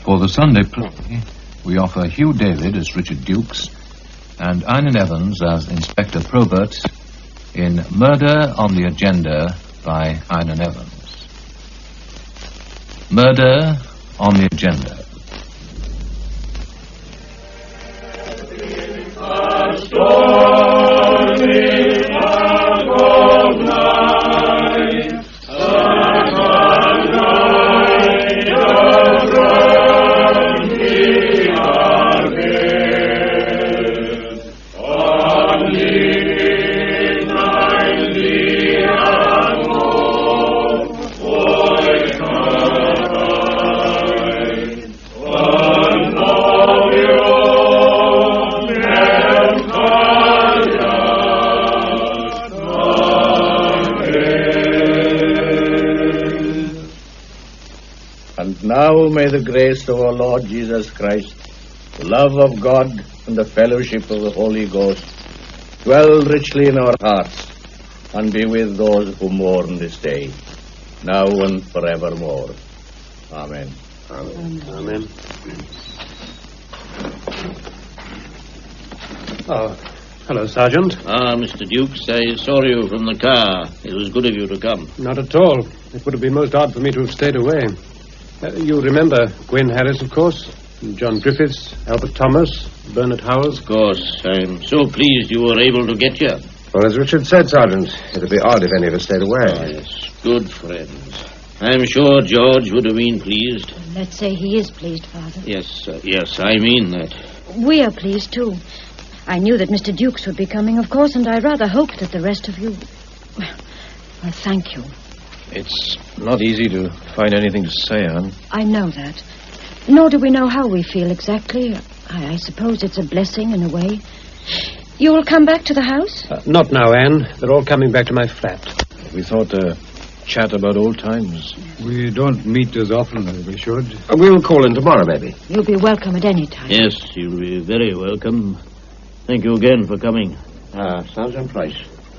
For the Sunday play, we offer Hugh David as Richard Dukes and Eynon Evans as Inspector Probert in Murder on the Agenda by Eynon Evans. Murder on the Agenda. Now may the grace of our Lord Jesus Christ, the love of God, and the fellowship of the Holy Ghost dwell richly in our hearts and be with those who mourn this day, now and forevermore. Amen. Amen. Amen. Oh, hello, Sergeant. Mr. Dukes, I saw you from the car. It was good of you to come. Not at all. It would have been most odd for me to have stayed away. You remember Gwen Harris, of course? John Griffiths, Albert Thomas, Bernard Howells? Of course. I'm so pleased you were able to get here. Well, as Richard said, Sergeant, it would be odd if any of us stayed away. Oh, yes. Good friends. I'm sure George would have been pleased. Let's say he is pleased, Father. Yes, I mean that. We are pleased, too. I knew that Mr. Dukes would be coming, of course, and I rather hoped that the rest of you... Well, thank you. It's not easy to find anything to say, Anne. I know that. Nor do we know how we feel exactly. I suppose it's a blessing in a way. You will come back to the house? Not now, Anne. They're all coming back to my flat. We thought to chat about old times. We don't meet as often as we should. We'll call in tomorrow, maybe. You'll be welcome at any time. Yes, you'll be very welcome. Thank you again for coming. Sergeant Price,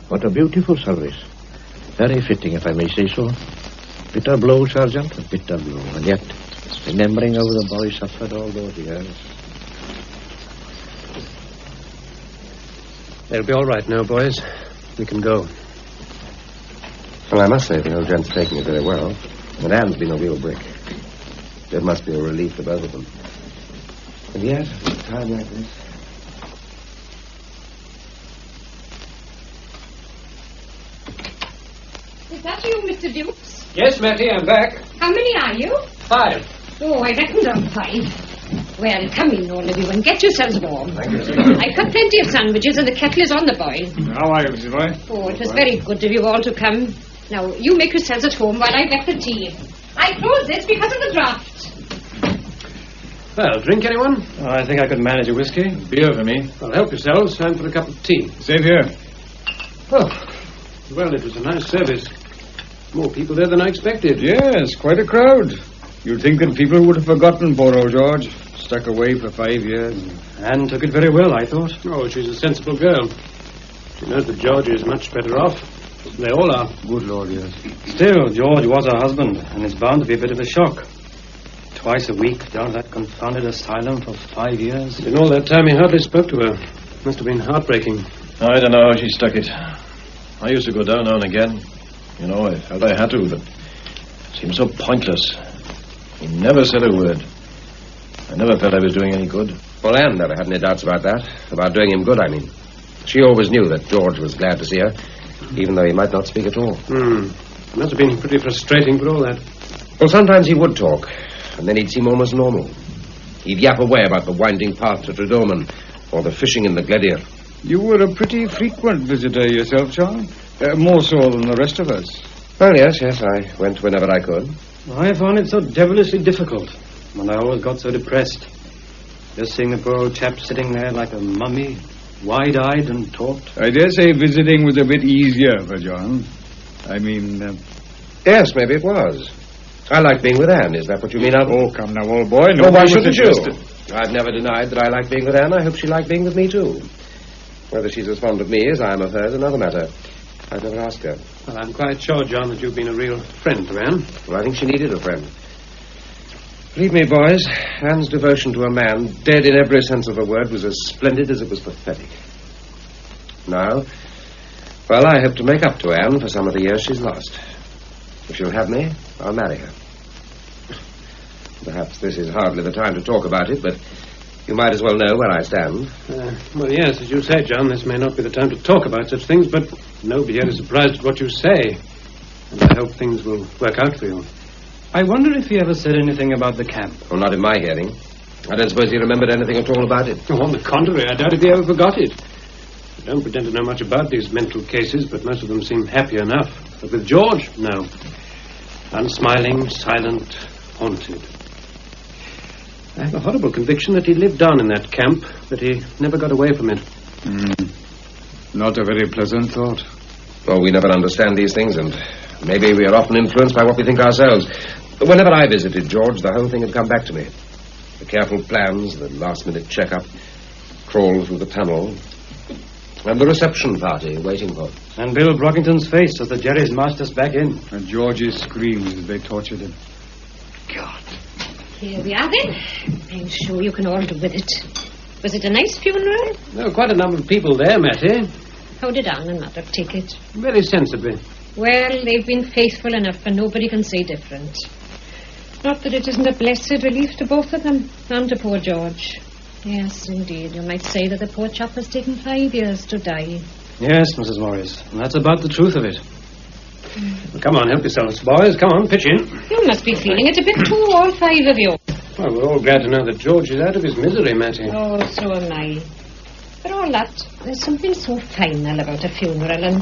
what a beautiful service. Very fitting, if I may say so. Bitter blow, Sergeant, a bitter blow. And yet, remembering how the boy suffered all those years. They'll be all right now, boys. We can go. Well, I must say the old gent's taking it very well. And Anne's been a real brick. It must be a relief to both of them. And yes, at a time like this... Is that you, Mr. Dukes? Yes, Mattie, I'm back. How many are you? 5. Oh, I reckoned on 5. Well, come in, all of you, and get yourselves warm. Thank you, sir. I've cut plenty of sandwiches, and the kettle is on the boil. How are you, Mrs. Roy? Oh, it was very good of you all to come. Now, you make yourselves at home while I get the tea. I closed this because of the draft. Well, drink, anyone? I think I could manage a whiskey. Beer for me. Well, help yourselves. Time for a cup of tea. Same here. Oh, well, it was a nice service. More people there than I expected. Yes, quite a crowd. You'd think that people would have forgotten poor old George. Stuck away for 5 years. Anne took it very well, I thought. Oh, she's a sensible girl. She knows that George is much better off. They all are. Good Lord, yes. Still, George was her husband, and it's bound to be a bit of a shock. Twice a week down that confounded asylum for 5 years. In all that time, he hardly spoke to her. Must have been heartbreaking. I don't know how she stuck it. I used to go down now and again. You know, I felt I had to, but it seemed so pointless. He never said a word. I never felt I was doing any good. Well, Anne never had any doubts about that. About doing him good, I mean. She always knew that George was glad to see her, even though he might not speak at all. It must have been pretty frustrating for all that. Well, sometimes he would talk, and then he'd seem almost normal. He'd yap away about the winding path to Tredoman, or the fishing in the Gledier. You were a pretty frequent visitor yourself, John. More so than the rest of us. Well, yes, I went whenever I could. I found it so devilishly difficult, and I always got so depressed. Just seeing the poor old chap sitting there like a mummy, wide-eyed and taut. I dare say visiting was a bit easier for John. I mean... Yes, maybe it was. I like being with Anne. Is that what you mean? Oh, come now, old boy. No, why shouldn't you? I've never denied that I like being with Anne. I hope she liked being with me, too. Whether she's as fond of me as I am of her is another matter. I've never asked her. Well, I'm quite sure, John, that you've been a real friend to Anne. Well, I think she needed a friend. Believe me, boys, Anne's devotion to a man, dead in every sense of the word, was as splendid as it was pathetic. Now, well, I hope to make up to Anne for some of the years she's lost. If she'll have me, I'll marry her. Perhaps this is hardly the time to talk about it, but you might as well know where I stand. Well, yes, as you say, John, this may not be the time to talk about such things, but nobody here is surprised at what you say. And I hope things will work out for you. I wonder if he ever said anything about the camp. Oh, not in my hearing. I don't suppose he remembered anything at all about it. Oh, on the contrary, I doubt if he ever forgot it. I don't pretend to know much about these mental cases, but most of them seem happy enough. But with George, no. Unsmiling, silent, haunted. I have a horrible conviction that he lived on in that camp, that he never got away from it. Not a very pleasant thought. Well, we never understand these things, and maybe we are often influenced by what we think ourselves. But whenever I visited George, the whole thing had come back to me. The careful plans, the last-minute check-up, crawl through the tunnel, and the reception party waiting for him. And Bill Brockington's face as the Jerrys marched us back in. And George's screams as they tortured him. God. Here we are, then. I'm sure you can all do with it. Was it a nice funeral? There were quite a number of people there, Mattie. How did Anne and Mother take it? Very sensibly. Well, they've been faithful enough, and nobody can say different. Not that it isn't a blessed relief to both of them, and to poor George. Yes, indeed. You might say that the poor chap has taken 5 years to die. Yes, Mrs. Morris. And that's about the truth of it. Well, come on, help yourselves, boys. Come on, pitch in. You must be feeling it a bit too, all 5 of you. Well, we're all glad to know that George is out of his misery, Mattie. Oh, so am I. For all that, there's something so final about a funeral, and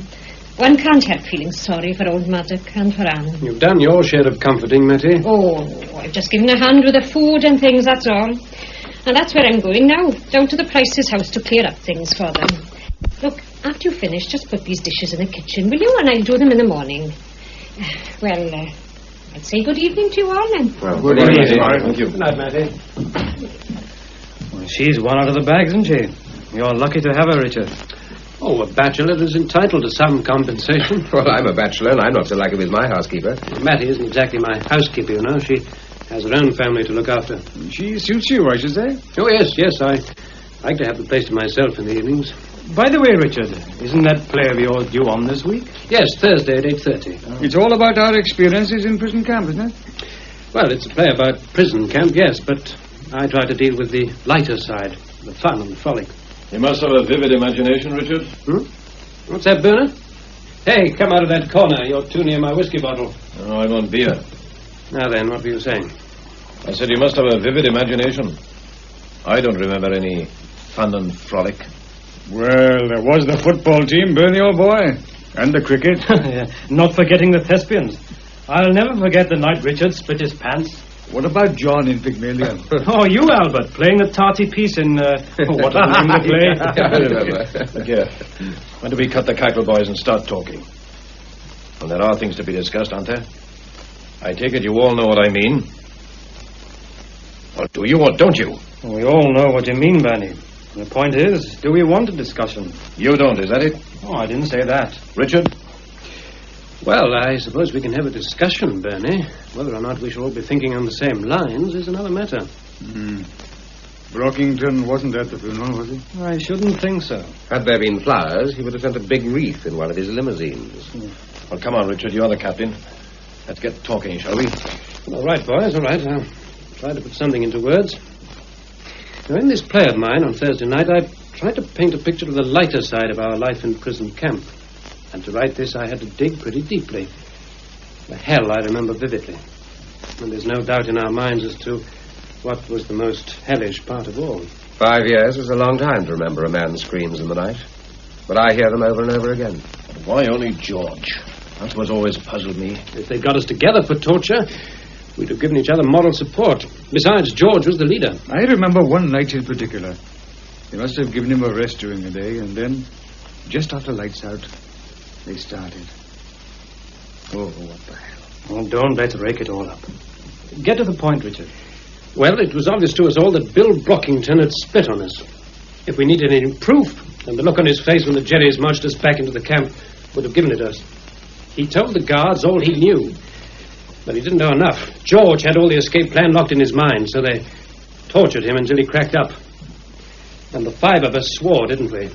one can't help feeling sorry for old Maddock and for Anne. You've done your share of comforting, Mattie. Oh, I've just given a hand with the food and things, that's all. And that's where I'm going now, down to the Price's house to clear up things for them. Look, after you finish, just put these dishes in the kitchen, will you? And I'll do them in the morning. Well, I'd say good evening to you all, then. Well, good evening. Thank you. Good night, Mattie. Well, she's one out of the bag, isn't she? You're lucky to have her, Richard. Oh, a bachelor is entitled to some compensation. Well, I'm a bachelor, and I'm not so lucky with my housekeeper. Mattie isn't exactly my housekeeper, you know. She has her own family to look after. She suits you, I should say. Oh, yes. I like to have the place to myself in the evenings. By the way, Richard, isn't that play of yours due on this week? Yes, Thursday at 8:30. Oh. It's all about our experiences in prison camp, isn't it? Well, it's a play about prison camp, yes, but I try to deal with the lighter side, the fun and the frolic. You must have a vivid imagination, Richard. What's that, Bernard? Hey, come out of that corner. You're too near my whiskey bottle. Oh, I want beer. Now then, what were you saying? I said you must have a vivid imagination. I don't remember any fun and frolic. Well, there was the football team, Bernie, old boy. And the cricket. Yeah, not forgetting the thespians. I'll never forget the night Richard split his pants. What about John in Pygmalion? Oh, you, Albert, playing the tarty piece in, what was the name of the play? I remember. Look here. When do we cut the cackle, boys, and start talking? Well, there are things to be discussed, aren't there? I take it you all know what I mean. Well, do you or don't you? We all know what you mean, Bernie. The point is, do we want a discussion? You don't, is that it? Oh, I didn't say that. Richard? Well, I suppose we can have a discussion, Bernie. Whether or not we shall all be thinking on the same lines is another matter. Brockington wasn't at the funeral, was he? I shouldn't think so. Had there been flowers, he would have sent a big wreath in one of his limousines. Well, come on, Richard. You're the captain. Let's get talking, shall we? All right, boys, all right. I'll try to put something into words. Now, in this play of mine on Thursday night, I tried to paint a picture of the lighter side of our life in prison camp. And to write this, I had to dig pretty deeply. The hell I remember vividly. And there's no doubt in our minds as to what was the most hellish part of all. 5 years is a long time to remember a man's screams in the night. But I hear them over and over again. But why only George? That's what's always puzzled me. If they'd got us together for torture, we'd have given each other moral support. Besides, George was the leader. I remember one night in particular. They must have given him a rest during the day, and then, just after lights out, they started. Oh, what the hell. Oh, don't let's rake it all up. Get to the point, Richard. Well, it was obvious to us all that Bill Brockington had split on us. If we needed any proof, then the look on his face when the Jerrys marched us back into the camp would have given it us. He told the guards all he knew. But he didn't know enough. George had all the escape plan locked in his mind, so they tortured him until he cracked up. And the 5 of us swore, didn't we,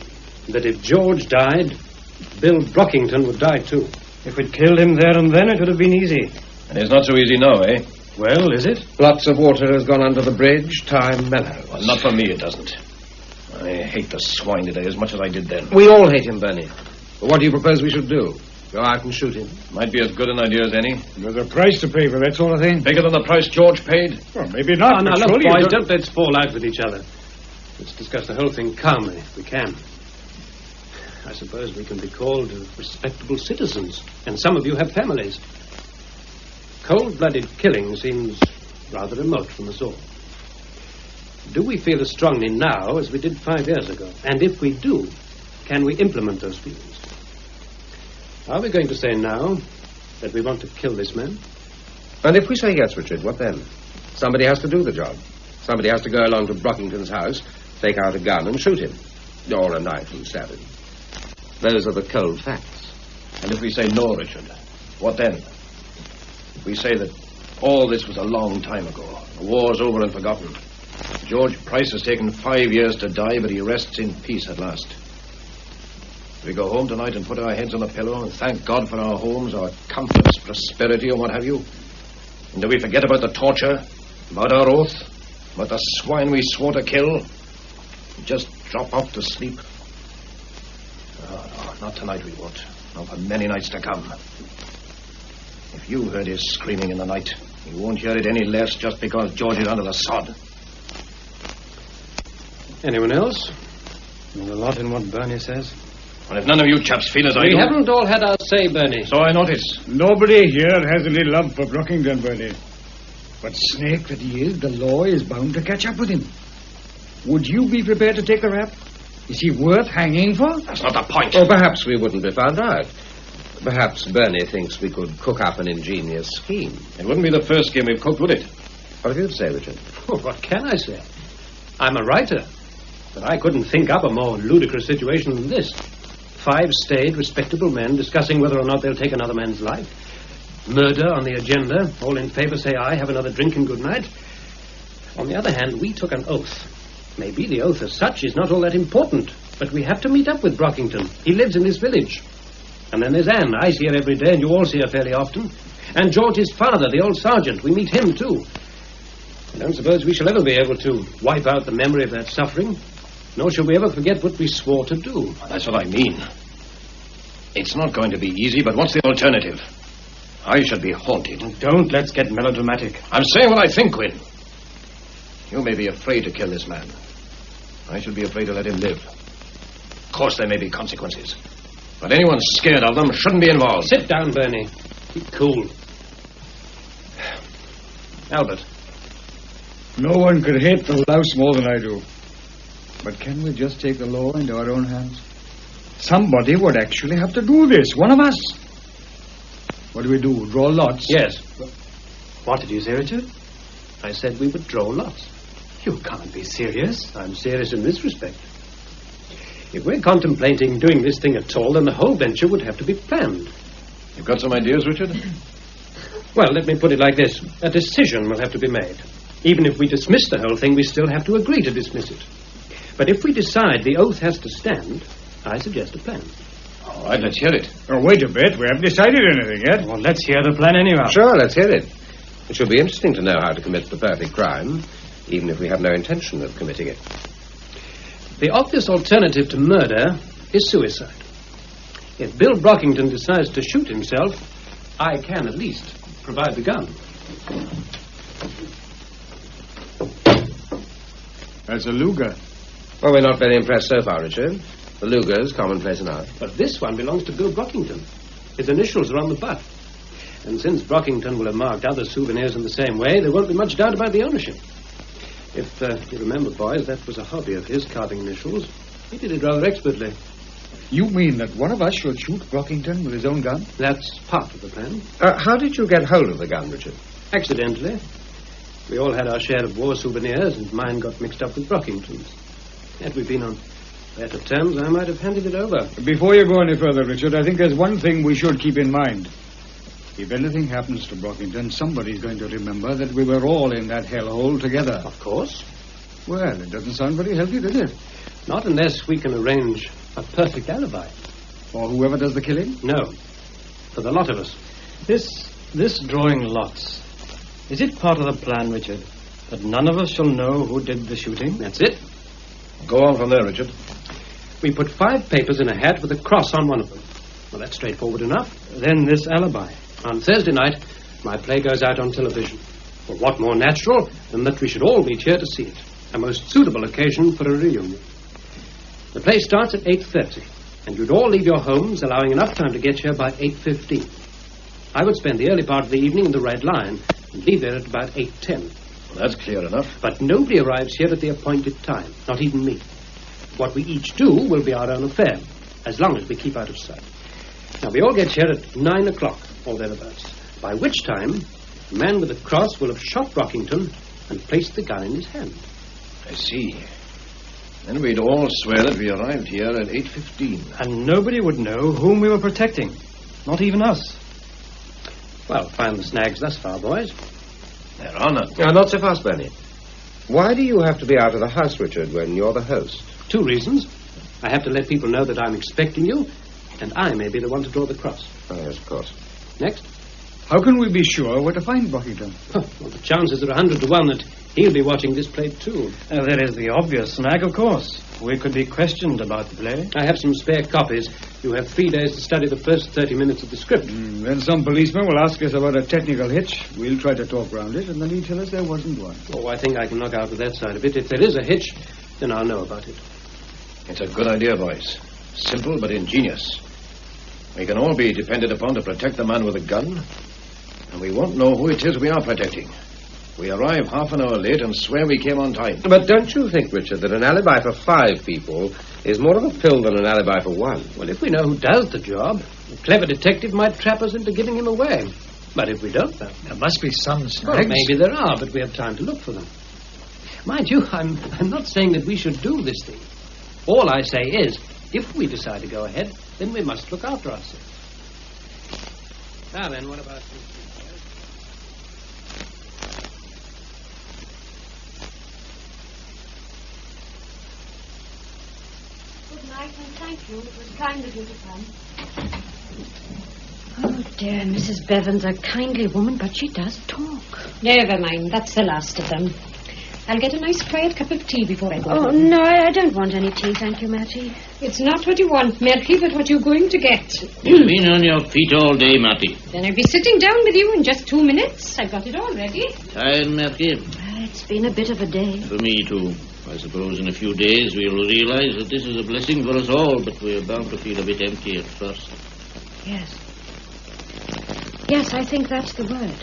that if George died, Bill Brockington would die too. If we'd killed him there and then, it would have been easy. And it's not so easy now, eh? Well, is it? Lots of water has gone under the bridge. Time mellows. Well, not for me, it doesn't. I hate the swine today as much as I did then. We all hate him, Bernie. But what do you propose we should do? Go out and shoot him? Might be as good an idea as any. There's a price to pay for that sort of thing. Bigger than the price George paid? Well, maybe not. Now, look, surely boys, don't let's fall out with each other. Let's discuss the whole thing calmly, if we can. I suppose we can be called respectable citizens, and some of you have families. Cold-blooded killing seems rather remote from us all. Do we feel as strongly now as we did 5 years ago? And if we do, can we implement those feelings? Are we going to say now that we want to kill this man? And if we say yes, Richard, what then? Somebody has to do the job. Somebody has to go along to Brockington's house, take out a gun and shoot him. Or a knife and stab him. Those are the cold facts. And if we say no, Richard, what then? If we say that all this was a long time ago, the war's over and forgotten. George Price has taken 5 years to die, but he rests in peace at last. We go home tonight and put our heads on the pillow and thank God for our homes, our comforts, prosperity, and what have you. And do we forget about the torture, about our oath, about the swine we swore to kill, and just drop off to sleep? Oh, no, not tonight we won't. Not for many nights to come. If you heard his screaming in the night, you won't hear it any less just because George is under the sod. Anyone else? There's a lot in what Bernie says. Well, if none of you chaps feel as I do... We haven't all had our say, Bernie. So I notice. Nobody here has any love for Brockington, Bernie. But snake that he is, the law is bound to catch up with him. Would you be prepared to take the rap? Is he worth hanging for? That's not the point. Or perhaps we wouldn't be found out. Perhaps Bernie thinks we could cook up an ingenious scheme. It wouldn't be the first scheme we've cooked, would it? What have you to say, Richard? Oh, what can I say? I'm a writer. But I couldn't think up a more ludicrous situation than this. 5 staid, respectable men discussing whether or not they'll take another man's life. Murder on the agenda. All in favor say aye, have another drink and good night. On the other hand, we took an oath. Maybe the oath as such is not all that important, but we have to meet up with Brockington. He lives in this village. And then there's Anne. I see her every day, and you all see her fairly often. And George's father, the old sergeant. We meet him, too. I don't suppose we shall ever be able to wipe out the memory of that suffering. Nor shall we ever forget what we swore to do. Well, that's what I mean. It's not going to be easy, but what's the alternative? I should be haunted. Don't let's get melodramatic. I'm saying what I think, Quinn. You may be afraid to kill this man. I should be afraid to let him live. Of course there may be consequences. But anyone scared of them shouldn't be involved. Sit down, Bernie. Keep cool. Albert. No one could hate the louse more than I do. But can we just take the law into our own hands? Somebody would actually have to do this. One of us. What do we do? Draw lots? Yes. What did you say, Richard? I said we would draw lots. You can't be serious. I'm serious in this respect. If we're contemplating doing this thing at all, then the whole venture would have to be planned. You've got some ideas, Richard? Well, let me put it like this. A decision will have to be made. Even if we dismiss the whole thing, we still have to agree to dismiss it. But if we decide the oath has to stand, I suggest a plan. All right, let's hear it. Oh, wait a bit. We haven't decided anything yet. Well, let's hear the plan anyhow. Sure, let's hear it. It should be interesting to know how to commit the perfect crime, even if we have no intention of committing it. The obvious alternative to murder is suicide. If Bill Brockington decides to shoot himself, I can at least provide the gun. That's a Luger. Well, we're not very impressed so far, Richard. The Luger's commonplace enough. But this one belongs to Bill Brockington. His initials are on the butt. And since Brockington will have marked other souvenirs in the same way, there won't be much doubt about the ownership. If you remember, boys, that was a hobby of his, carving initials. He did it rather expertly. You mean that one of us should shoot Brockington with his own gun? That's part of the plan. How did you get hold of the gun, Richard? Accidentally. We all had our share of war souvenirs, and mine got mixed up with Brockington's. Had we been on better terms, I might have handed it over. Before you go any further, Richard, I think there's one thing we should keep in mind. If anything happens to Brockington, somebody's going to remember that we were all in that hellhole together. Of course. Well, it doesn't sound very healthy, does it? Not unless we can arrange a perfect alibi. For whoever does the killing? No. For the lot of us. This drawing lots. Is it part of the plan, Richard, that none of us shall know who did the shooting? That's it. Go on from there, Richard. We put 5 papers in a hat with a cross on one of them. Well, that's straightforward enough. Then this alibi. On Thursday night, my play goes out on television. Well, what more natural than that we should all meet here to see it? A most suitable occasion for a reunion. The play starts at 8:30, and you'd all leave your homes, allowing enough time to get here by 8:15. I would spend the early part of the evening in the Red Lion and leave there at about 8:10. Well, that's clear enough. But nobody arrives here at the appointed time, not even me. What we each do will be our own affair, as long as we keep out of sight. Now, we all get here at 9 o'clock, or thereabouts, by which time the man with the cross will have shot Brockington and placed the gun in his hand. I see. Then we'd all swear that we arrived here at 8:15. And nobody would know whom we were protecting. Not even us. Well, find the snags thus far, boys. There are none. No, not so fast, Bernie. Why do you have to be out of the house, Richard, when you're the host? 2 reasons. I have to let people know that I'm expecting you, and I may be the one to draw the cross. Oh, yes, of course. Next? How can we be sure where to find Brockington? Well, the chances are 100 to 1 that he'll be watching this play, too. There is the obvious snag, of course. We could be questioned about the play. I have some spare copies. You have 3 days to study the first 30 minutes of the script. Then some policeman will ask us about a technical hitch. We'll try to talk round it, and then he'll tell us there wasn't one. Oh, I think I can knock out with that side of it. If there is a hitch, then I'll know about it. It's a good idea, boys. Simple but ingenious. We can all be depended upon to protect the man with a gun, and we won't know who it is we are protecting. We arrive half an hour late and swear we came on time. But don't you think, Richard, that an alibi for 5 people is more of a pill than an alibi for 1? Well, if we know who does the job, a clever detective might trap us into giving him away. But if we don't know... There must be some snags. Well, maybe there are, but we have time to look for them. Mind you, I'm not saying that we should do this thing. All I say is, if we decide to go ahead, then we must look after ourselves. Now then, what about this? Good night, and thank you. It was kind of you to come. Oh, dear, Mrs. Bevan's a kindly woman, but she does talk. Never mind, that's the last of them. I'll get a nice quiet cup of tea before I go. Oh, home. no, I don't want any tea, thank you, Mattie. It's not what you want, Merky, but what you're going to get. You've been on your feet all day, Matty. Then I'll be sitting down with you in just 2 minutes. I've got it all ready. Tired, Merky? It's been a bit of a day. For me, too. I suppose in a few days we'll realize that this is a blessing for us all, but we're bound to feel a bit empty at first. Yes. Yes, I think that's the word.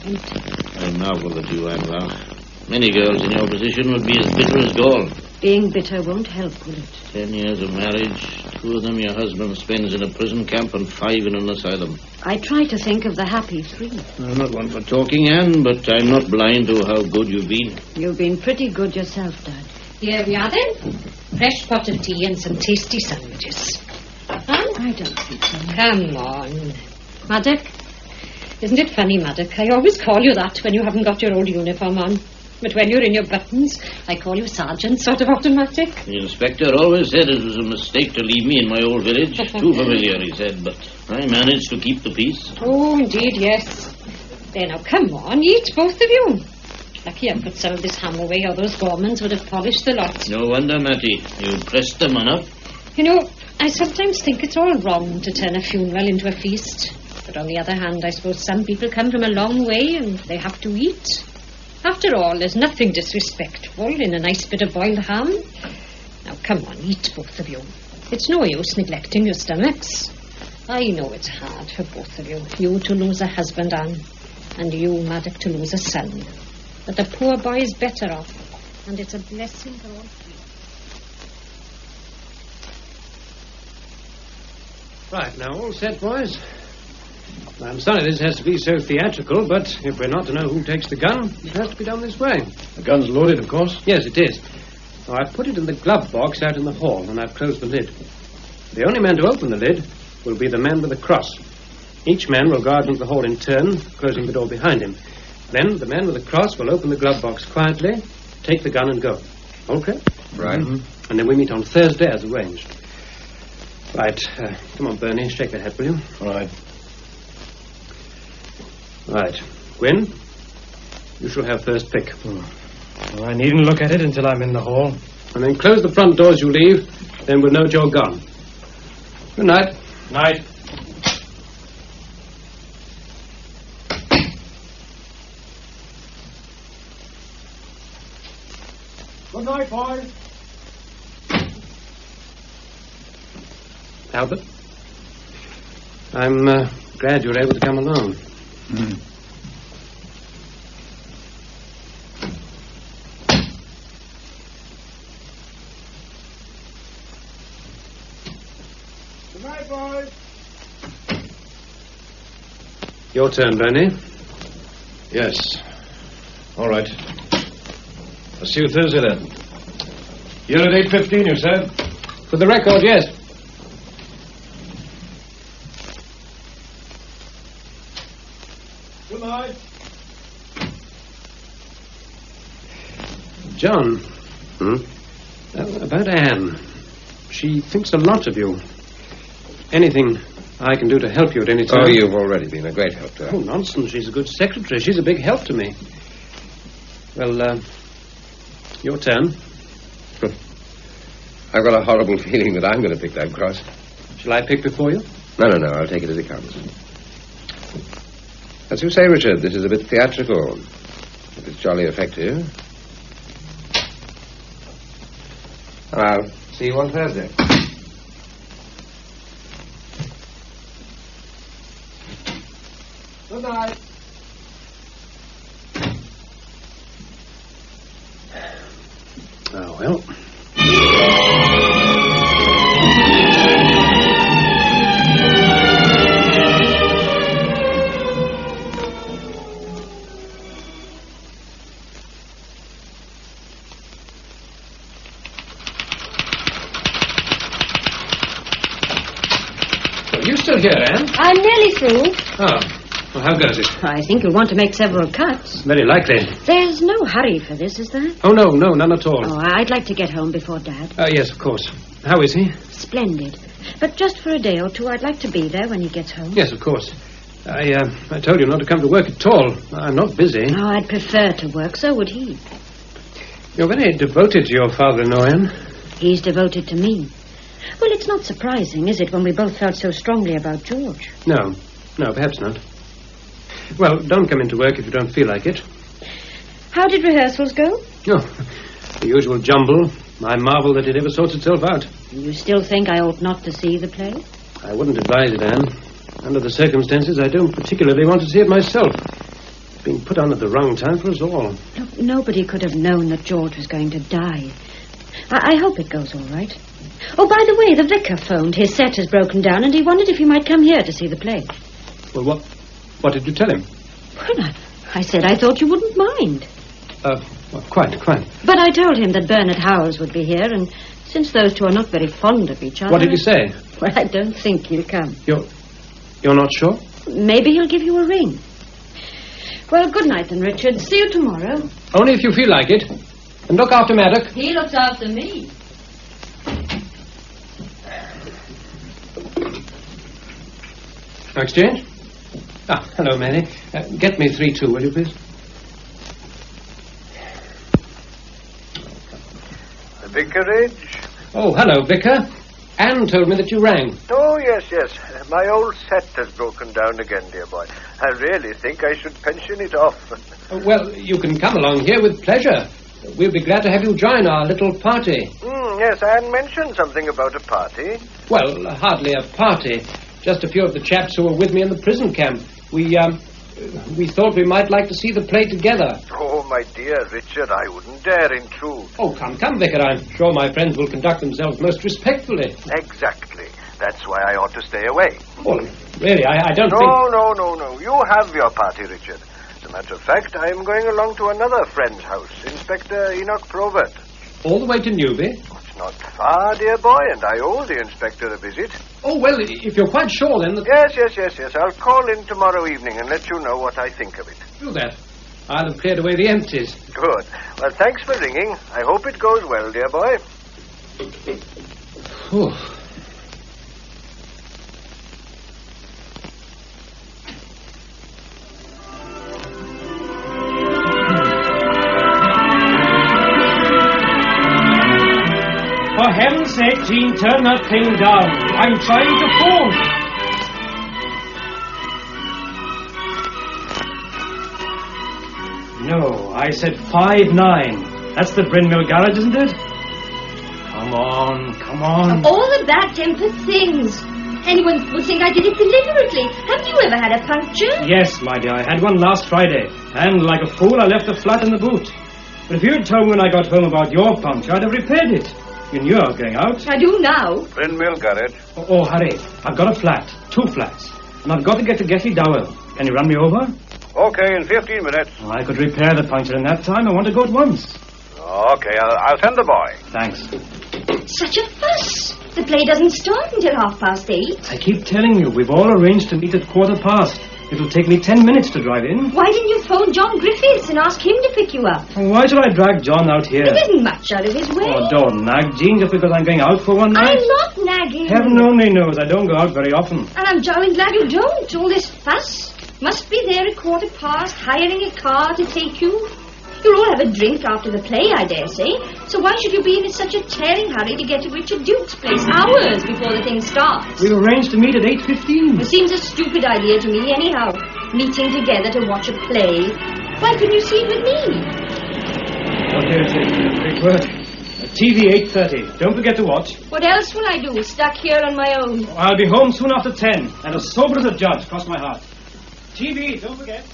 Empty. I marvel at you, Amber. Many girls in your position would be as bitter as gall. Being bitter won't help, will it? 10 years of marriage, 2 of them your husband spends in a prison camp and 5 in an asylum. I try to think of the happy 3. I'm not one for talking, Anne, but I'm not blind to how good you've been. You've been pretty good yourself, Dad. Here we are, then. Fresh pot of tea and some tasty sandwiches. Huh? I don't think so. Come on. Maddock. Isn't it funny, Maddock? I always call you that when you haven't got your old uniform on. But when you're in your buttons, I call you Sergeant, sort of automatic. The inspector always said it was a mistake to leave me in my old village. Too familiar, he said, but I managed to keep the peace. Oh, indeed, yes. There, now, come on, eat, both of you. Lucky I put some of this ham away, or those Gormans would have polished the lot. No wonder, Matty. You pressed them enough. You know, I sometimes think it's all wrong to turn a funeral into a feast. But on the other hand, I suppose some people come from a long way and they have to eat. After all, there's nothing disrespectful in a nice bit of boiled ham. Now, come on, eat, both of you. It's no use neglecting your stomachs. I know it's hard for both of you. You to lose a husband, Anne, and you, Maddock, to lose a son. But the poor boy is better off, and it's a blessing for all three. Right, now, all set, boys? I'm sorry this has to be so theatrical, but if we're not to know who takes the gun, it has to be done this way. The gun's loaded, of course? Yes, it is. Now, I've put it in the glove box out in the hall, and I've closed the lid. The only man to open the lid will be the man with the cross. Each man will go out into the hall in turn, closing the door behind him. Then the man with the cross will open the glove box quietly, take the gun and go. Okay? Right. And then we meet on Thursday as arranged. Right. Come on, Bernie. Shake that hat, will you? All right. Right. Gwyn, you shall have first pick. Well, I needn't look at it until I'm in the hall. And then close the front door as you leave. Then we'll know that you're gone. Good night. Night. Good night, boys. Albert, I'm glad you were able to come along. Good night, boys. Your turn, Bernie. Yes. All right. I'll see you Thursday, then. You're at 8:15, you said? For the record, yes. Good night. John. About Anne. She thinks a lot of you. Anything I can do to help you at any time? Oh, you've already been a great help to her. Oh, nonsense. She's a good secretary. She's a big help to me. Well, your turn. I've got a horrible feeling that I'm going to pick that cross. Shall I pick before you? No. I'll take it as it comes. As you say, Richard, this is a bit theatrical. But it's jolly effective. I'll see you on Thursday. Good night. Oh, well. Are you still here, Anne? I'm nearly through. Oh. Well, how goes it? I think you'll want to make several cuts. Very likely. There's no hurry for this, is there? Oh, no, none at all. Oh, I'd like to get home before Dad. Yes, of course. How is he? Splendid. But just for a day or two, I'd like to be there when he gets home. Yes, of course. I told you not to come to work at all. I'm not busy. Oh, I'd prefer to work. So would he. You're very devoted to your father-in-law, Anne. He's devoted to me. Well, it's not surprising, is it, when we both felt so strongly about George? No, perhaps not. Well, don't come into work if you don't feel like it. How did rehearsals go? Oh, the usual jumble. I marvel that it ever sorts itself out. You still think I ought not to see the play? I wouldn't advise it, Anne. Under the circumstances, I don't particularly want to see it myself. It's been put on at the wrong time for us all. Look, nobody could have known that George was going to die. I hope it goes all right. Oh, by the way, the vicar phoned. His set has broken down, and he wondered if you might come here to see the play. Well, what did you tell him? Well, I said I thought you wouldn't mind. Well, quite. But I told him that Bernard Howells would be here, and since those two are not very fond of each other... What did he say? Well, I don't think he'll come. You're not sure? Maybe he'll give you a ring. Well, good night then, Richard. See you tomorrow. Only if you feel like it. And look after Maddock. He looks after me. No exchange? Hello, Mary. Get me 3-2, will you, please? The vicarage? Oh, hello, Vicar. Anne told me that you rang. Oh, yes. My old set has broken down again, dear boy. I really think I should pension it off. Well, you can come along here with pleasure. We'll be glad to have you join our little party. Yes, Anne mentioned something about a party. Well, hardly a party. Just a few of the chaps who were with me in the prison camp. We thought we might like to see the play together. Oh, my dear Richard, I wouldn't dare intrude. Oh, come, Vicar. I'm sure my friends will conduct themselves most respectfully. Exactly. That's why I ought to stay away. Well, really, I don't think... No. You have your party, Richard. As a matter of fact, I am going along to another friend's house, Inspector Eynon Probert. All the way to Newby? It's not far, dear boy, and I owe the inspector a visit. Oh, well, if you're quite sure, then... Yes. I'll call in tomorrow evening and let you know what I think of it. Do that. I'll have cleared away the empties. Good. Well, thanks for ringing. I hope it goes well, dear boy. Whew. For heaven's sake, Jean, turn that thing down. I'm trying to phone. No, I said 5-9. That's the Bryn Mill garage, isn't it? Come on. All of that tempered things. Anyone would think I did it deliberately. Have you ever had a puncture? Yes, my dear, I had one last Friday. And like a fool, I left the flat in the boot. But if you had told me when I got home about your puncture, I'd have repaired it. You knew I was going out. I do now. Bryn Mill garage. Oh, hurry. I've got a flat. 2 flats. And I've got to get to Getty Dowell. Can you run me over? Okay, in 15 minutes. Oh, I could repair the puncture in that time. I want to go at once. Okay, I'll send the boy. Thanks. Such a fuss. The play doesn't start until 8:30. I keep telling you, we've all arranged to meet at 15:15. It'll take me 10 minutes to drive in. Why didn't you phone John Griffiths and ask him to pick you up? Why should I drag John out here? It isn't much out of his way. Oh, don't nag, Jean, just because I'm going out for one night. I'm not nagging. Heaven only knows I don't go out very often. And I'm jolly glad you don't. All this fuss. Must be there at 15:15, hiring a car to take you. You'll all have a drink after the play, I dare say. So why should you be in such a tearing hurry to get to Richard Duke's place hours before the thing starts? We've arranged to meet at 8:15. It seems a stupid idea to me, anyhow. Meeting together to watch a play. Why couldn't you see it with me? Oh, here it is. Quick work. TV 8:30. Don't forget to watch. What else will I do, stuck here on my own? I'll be home soon after 10. And as sober as a judge, cross my heart. TV, don't forget.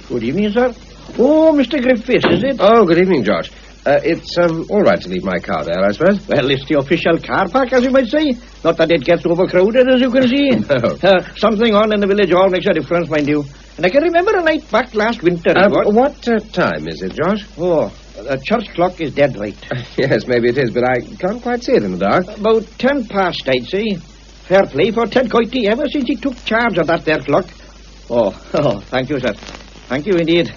Good evening, sir. Oh, Mr. Griffiths, is it? Oh, good evening, George. It's all right to leave my car there, I suppose. Well, it's the official car park, as you might say. Not that it gets overcrowded, as you can see. No. Something on in the village all makes a difference, mind you. And I can remember a night back last winter. What time is it, George? Oh, the church clock is dead right. Yes, maybe it is, but I can't quite see it in the dark. About 10 past, I'd say. Fair play for Ted Coity ever since he took charge of that there clock. Oh, thank you, sir. Thank you indeed.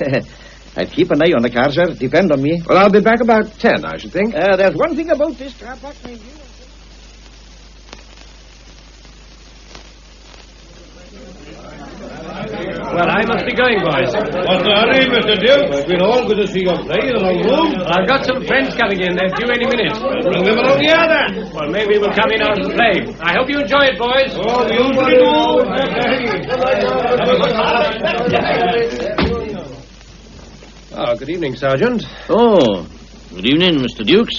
I'll keep an eye on the car, sir. Depend on me. Well, I'll be back about 10, I should think. There's one thing about this car park, mind you. Well, I must be going, boys. What's the hurry, Mr. Duke? It's been all good to see you play in the long room. I've got some friends coming in. They're due any minute. Bring them along here, then. Well, maybe we'll come in after the play. I hope you enjoy it, boys. Oh, we usually do. Oh, good evening, Sergeant. Oh, good evening, Mr. Dukes.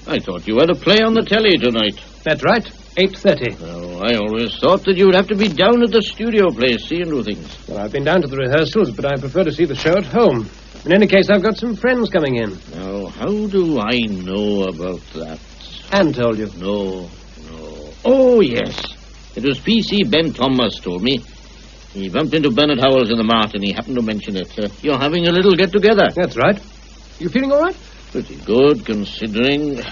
I thought you had a play on the telly tonight. That's right. 8:30. Oh, I always thought that you would have to be down at the studio place seeing to things. Well, I've been down to the rehearsals, but I prefer to see the show at home. In any case, I've got some friends coming in. Now, how do I know about that? Anne told you. No. Oh, yes. It was P.C. Ben Thomas told me. He bumped into Bernard Howells in the mart and he happened to mention it. You're having a little get-together. That's right. You feeling all right? Pretty good, considering.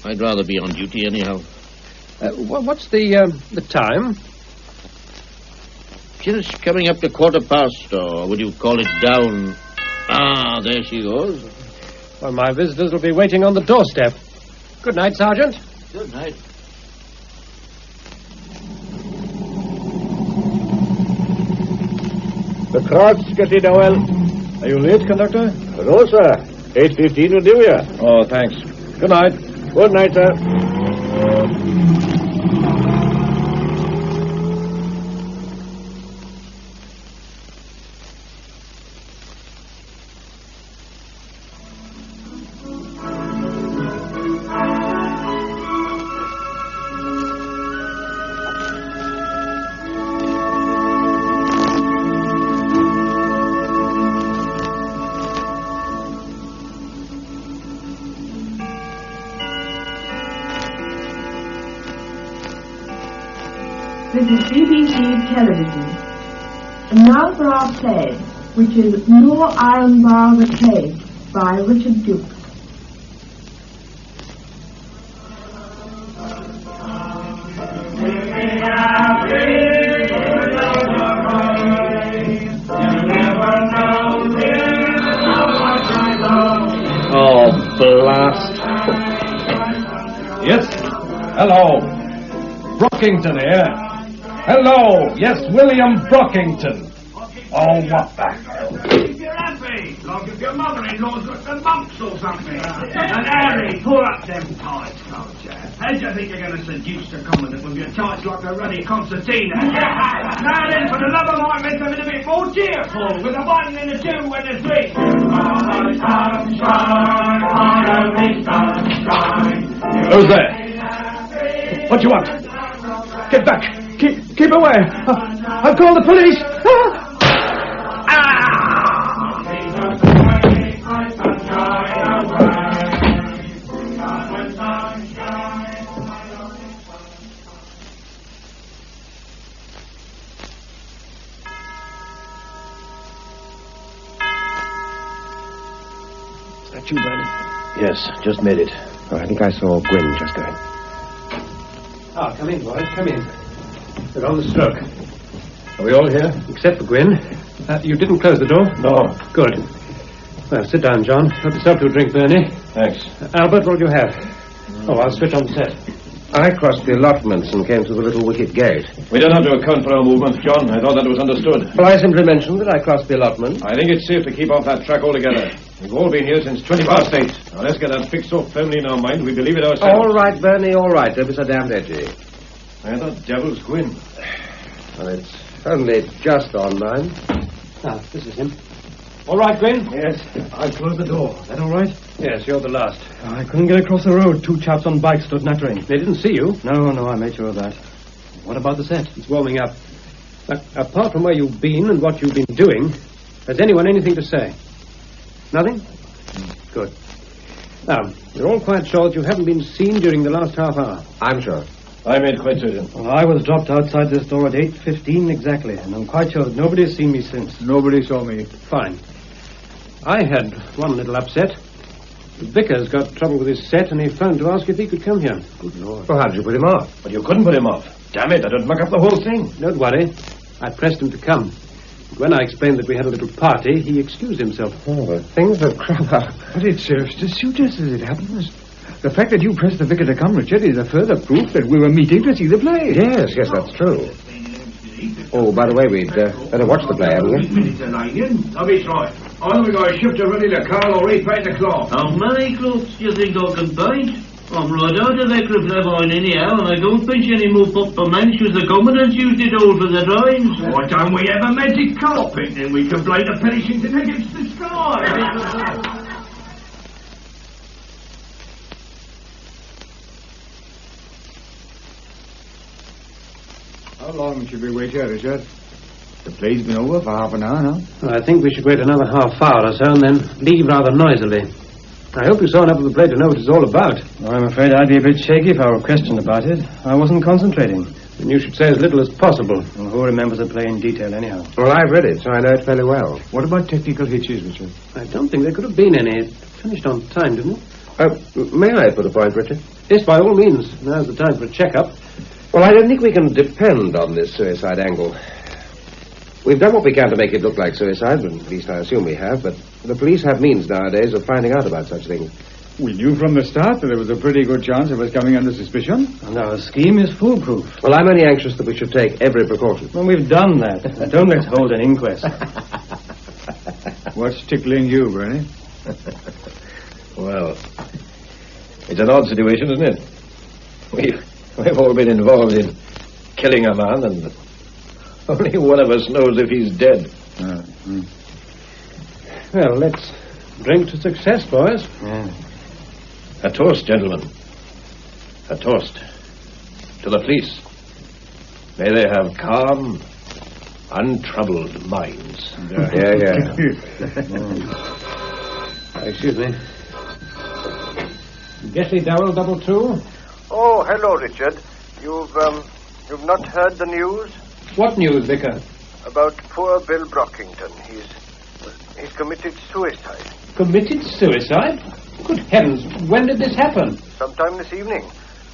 I'd rather be on duty anyhow. What's the time? Just coming up to 15:15, or would you call it down? Ah, there she goes. Well, my visitors will be waiting on the doorstep. Good night, Sergeant. Good night. The Cross, Getty Dowell. Are you late, conductor? No, sir. 8:15 will do you. Oh, thanks. Good night. Good night, sir. This is BBC Television. And now for our play, which is No Iron Bar the Cage by Richard Dukes. Oh, blast. Yes? Hello. Brockington here. Hello. Yes, William Brockington. Oh, what the hell? If you're happy, like if your mother-in-law's got the mumps or something. And Harry, pull up them tights, can't you? How do you think you're going to seduce the commandant with your tights like a ruddy concertina? Now then, for the love of Mike, let's have it a bit more cheerful, with a 1 and a 2 and a 3. Who's there? What do you want? Get back. Keep away. I'll call the police. Is that you, Bernie? Yes, just made it. Oh, I think I saw Gwyn just going. Ah, come in, boys, come in. They're on the stroke. Are we all here? Except for Gwyn. You didn't close the door? No. Good. Well, sit down, John. Help yourself to a drink, Bernie. Thanks. Albert, what do you have? Oh, I'll switch on the set. I crossed the allotments and came to the little wicket gate. We don't have to account for our movements, John. I thought that was understood. Well, I simply mentioned that I crossed the allotment. I think it's safe to keep off that track altogether. We've all been here since 8:20. Now, let's get that fixed so firmly in our mind we believe it ourselves. All right, Bernie, all right. Don't be so damned edgy. Where the devil's Gwyn? Well, it's only just on 9. Ah, this is him. All right, Gwyn? Yes, I'll close the door. Is that all right? Yes, you're the last. I couldn't get across the road. 2 chaps on bikes stood nattering. They didn't see you? No, I made sure of that. What about the set? It's warming up. Apart from where you've been and what you've been doing, has anyone anything to say? Nothing? Good. Now, you're all quite sure that you haven't been seen during the last half hour? I'm sure. I made quite certain. Well, I was dropped outside this door at 8:15 exactly, and I'm quite sure that nobody has seen me since. Nobody saw me. Fine. I had one little upset. The vicar's got trouble with his set, and he phoned to ask if he could come here. Good Lord. Well, how did you put him off? But you couldn't put him off. Damn it, that'd muck up the whole thing. Don't worry. I pressed him to come. But when I explained that we had a little party, he excused himself. Oh, well, things have cropped up. But it serves to suit us as it happens. The fact that you pressed the vicar to come, Richard, is a further proof that we were meeting to see the play. Yes, that's true. Oh, by the way, we'd better watch the play, haven't we? I'll be right. Either we got a ship to ready the car or repaint the cloth. How many cloths do you think I can paint? I'm right out of Eckriff Levine anyhow, and I don't pinch any more pop for men as the commandants used it all for the times. Why don't we have a magic carpet, then we can play the Pennington against the sky? How long should we wait here, Richard? The play's been over for half an hour now. Well, I think we should wait another half hour or so and then leave rather noisily. I hope you saw enough of the play to know what it's all about. I'm afraid I'd be a bit shaky if I were questioned about it. I wasn't concentrating. And you should say as little as possible. Well, who remembers the play in detail anyhow? Well, I've read it, so I know it fairly well. What about technical hitches, Richard? I don't think there could have been any. It finished on time, didn't it? May I put a point, Richard? Yes, by all means. Now's the time for a check-up. Well, I don't think we can depend on this suicide angle. We've done what we can to make it look like suicide, at least I assume we have, but the police have means nowadays of finding out about such things. We knew from the start that there was a pretty good chance of us coming under suspicion. And our scheme is foolproof. Well, I'm only anxious that we should take every precaution. Well, we've done that. Don't let's hold an inquest. What's tickling you, Bernie? Well, it's an odd situation, isn't it? We've all been involved in killing a man, and only one of us knows if he's dead. Well, let's drink to success, boys. Yeah. A toast, gentlemen. A toast to the police. May they have calm, untroubled minds. Yeah. Excuse me. Getty Darrell, 22? Oh, hello, Richard. You've You've not heard the news? What news, Vicar? About poor Bill Brockington. He's committed suicide. Committed suicide? Good heavens, when did this happen? Sometime this evening.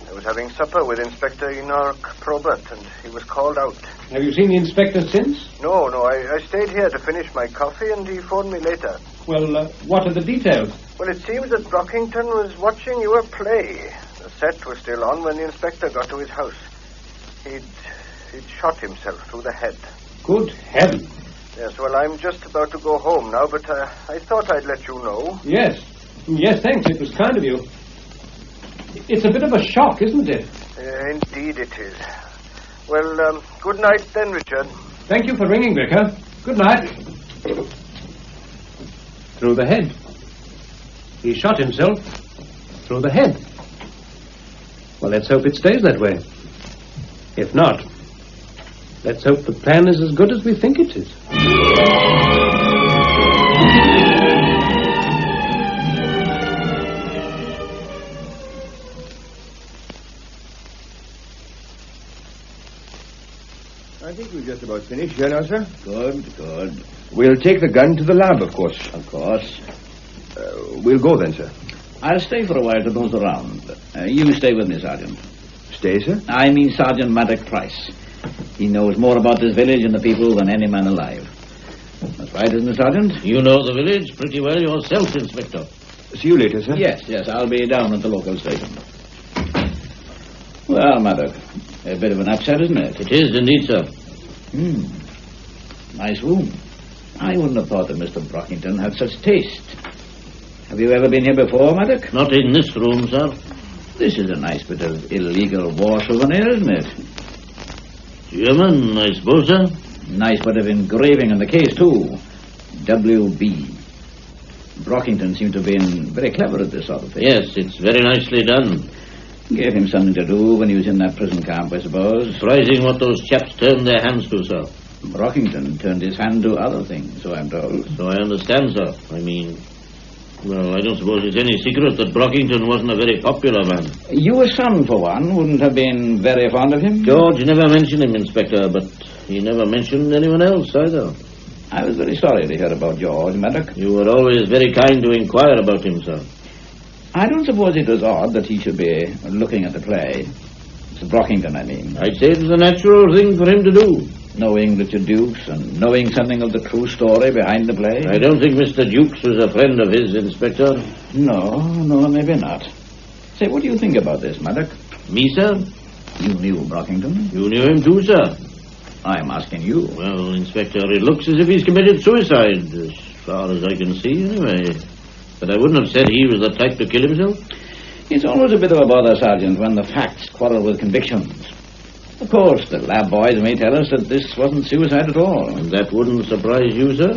I was having supper with Inspector Eynon Probert, and he was called out. Have you seen the inspector since? No, I stayed here to finish my coffee, and he phoned me later. Well, what are the details? Well, it seems that Brockington was watching your play. The set was still on when the inspector got to his house. He'd shot himself through the head. Good heavens. Yes, well, I'm just about to go home now, but I thought I'd let you know. Yes, thanks. It was kind of you. It's a bit of a shock, isn't it? Indeed it is. Well, good night then, Richard. Thank you for ringing, Vicar. Good night. Through the head. He shot himself through the head. Well, let's hope it stays that way. If not, let's hope the plan is as good as we think it is. I think we're just about finished here now, sir. Good. We'll take the gun to the lab, of course. Of course. We'll go then, sir. I'll stay for a while to nose around. You stay with me, Sergeant. Stay, sir? I mean Sergeant Maddox Price. He knows more about this village and the people than any man alive. That's right, isn't it, Sergeant? You know the village pretty well yourself, Inspector. See you later, sir. Yes, I'll be down at the local station. Well, Maddox, a bit of an upset, isn't it? It is indeed, sir. Nice room. I wouldn't have thought that Mr. Brockington had such taste. Have you ever been here before, Maddox? Not in this room, sir. This is a nice bit of illegal war souvenir, isn't it? German, I suppose, sir. Nice bit of engraving on the case, too. W.B. Brockington seemed to have been very clever at this sort of thing. Yes, it's very nicely done. Gave him something to do when he was in that prison camp, I suppose. Surprising what those chaps turned their hands to, sir. Brockington turned his hand to other things, so I'm told. So I understand, sir. Well, I don't suppose it's any secret that Brockington wasn't a very popular man. Your son, for one, wouldn't have been very fond of him? George never mentioned him, Inspector, but he never mentioned anyone else, either. I was very sorry to hear about George, Maddox. You were always very kind to inquire about him, sir. I don't suppose it was odd that he should be looking at the play. Mr. Brockington, I mean. I'd say it was a natural thing for him to do. Knowing Richard Dukes and knowing something of the true story behind the play. I don't think Mr. Dukes was a friend of his, Inspector. No, maybe not. Say, what do you think about this, Maddox? Me, sir? You knew Brockington. You knew him too, sir. I'm asking you. Well, Inspector, it looks as if he's committed suicide, as far as I can see, anyway. But I wouldn't have said he was the type to kill himself. It's always a bit of a bother, Sergeant, when the facts quarrel with convictions. Of course, the lab boys may tell us that this wasn't suicide at all. And that wouldn't surprise you, sir?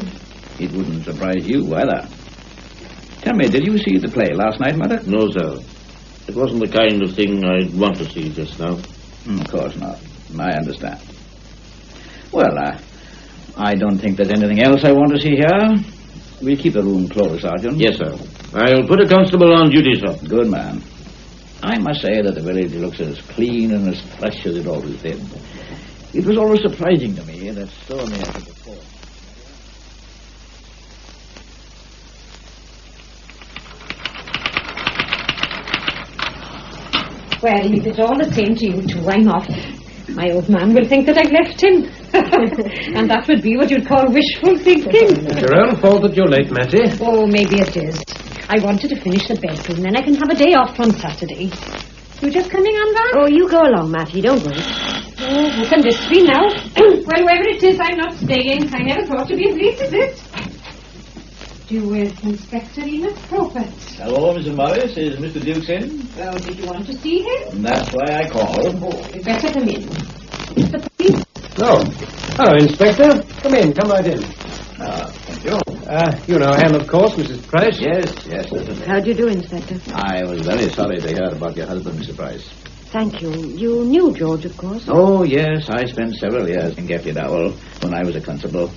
It wouldn't surprise you, either. Tell me, did you see the play last night, Maddox? No, sir. It wasn't the kind of thing I'd want to see just now. Of course not. I understand. Well, I don't think there's anything else I want to see here. We'll keep the room closed, Sergeant. Yes, sir. I'll put a constable on duty, sir. Good man. I must say that the village looks as clean and as fresh as it always did. It was always surprising to me that so many of the before. Well, if it's all the same to you two, I'm off. My old man will think that I've left him. And that would be what you'd call wishful thinking. It's your own fault that you're late, Matty. Oh, maybe it is. I wanted to finish the bedroom, then I can have a day off on Saturday. You just coming on, Van? Oh, you go along, Matty, don't worry. Oh, who can this be now? Well, whoever it is, I'm not staying. I never thought to be as late as it. You with Inspector Probert. Hello, Mrs. Morris. Is Mr. Dukes in? Well, did you want to see him? That's why I called. Oh, you'd better come in. Mr. Police. Oh. Hello, Inspector. Come in. Come right in. Thank you. You know Anne, of course, Mrs. Price. Yes, certainly. How do you do, Inspector? I was very sorry to hear about your husband, Mr. Price. Thank you. You knew George, of course. Oh, yes. I spent several years in Gaffney Dowell when I was a constable.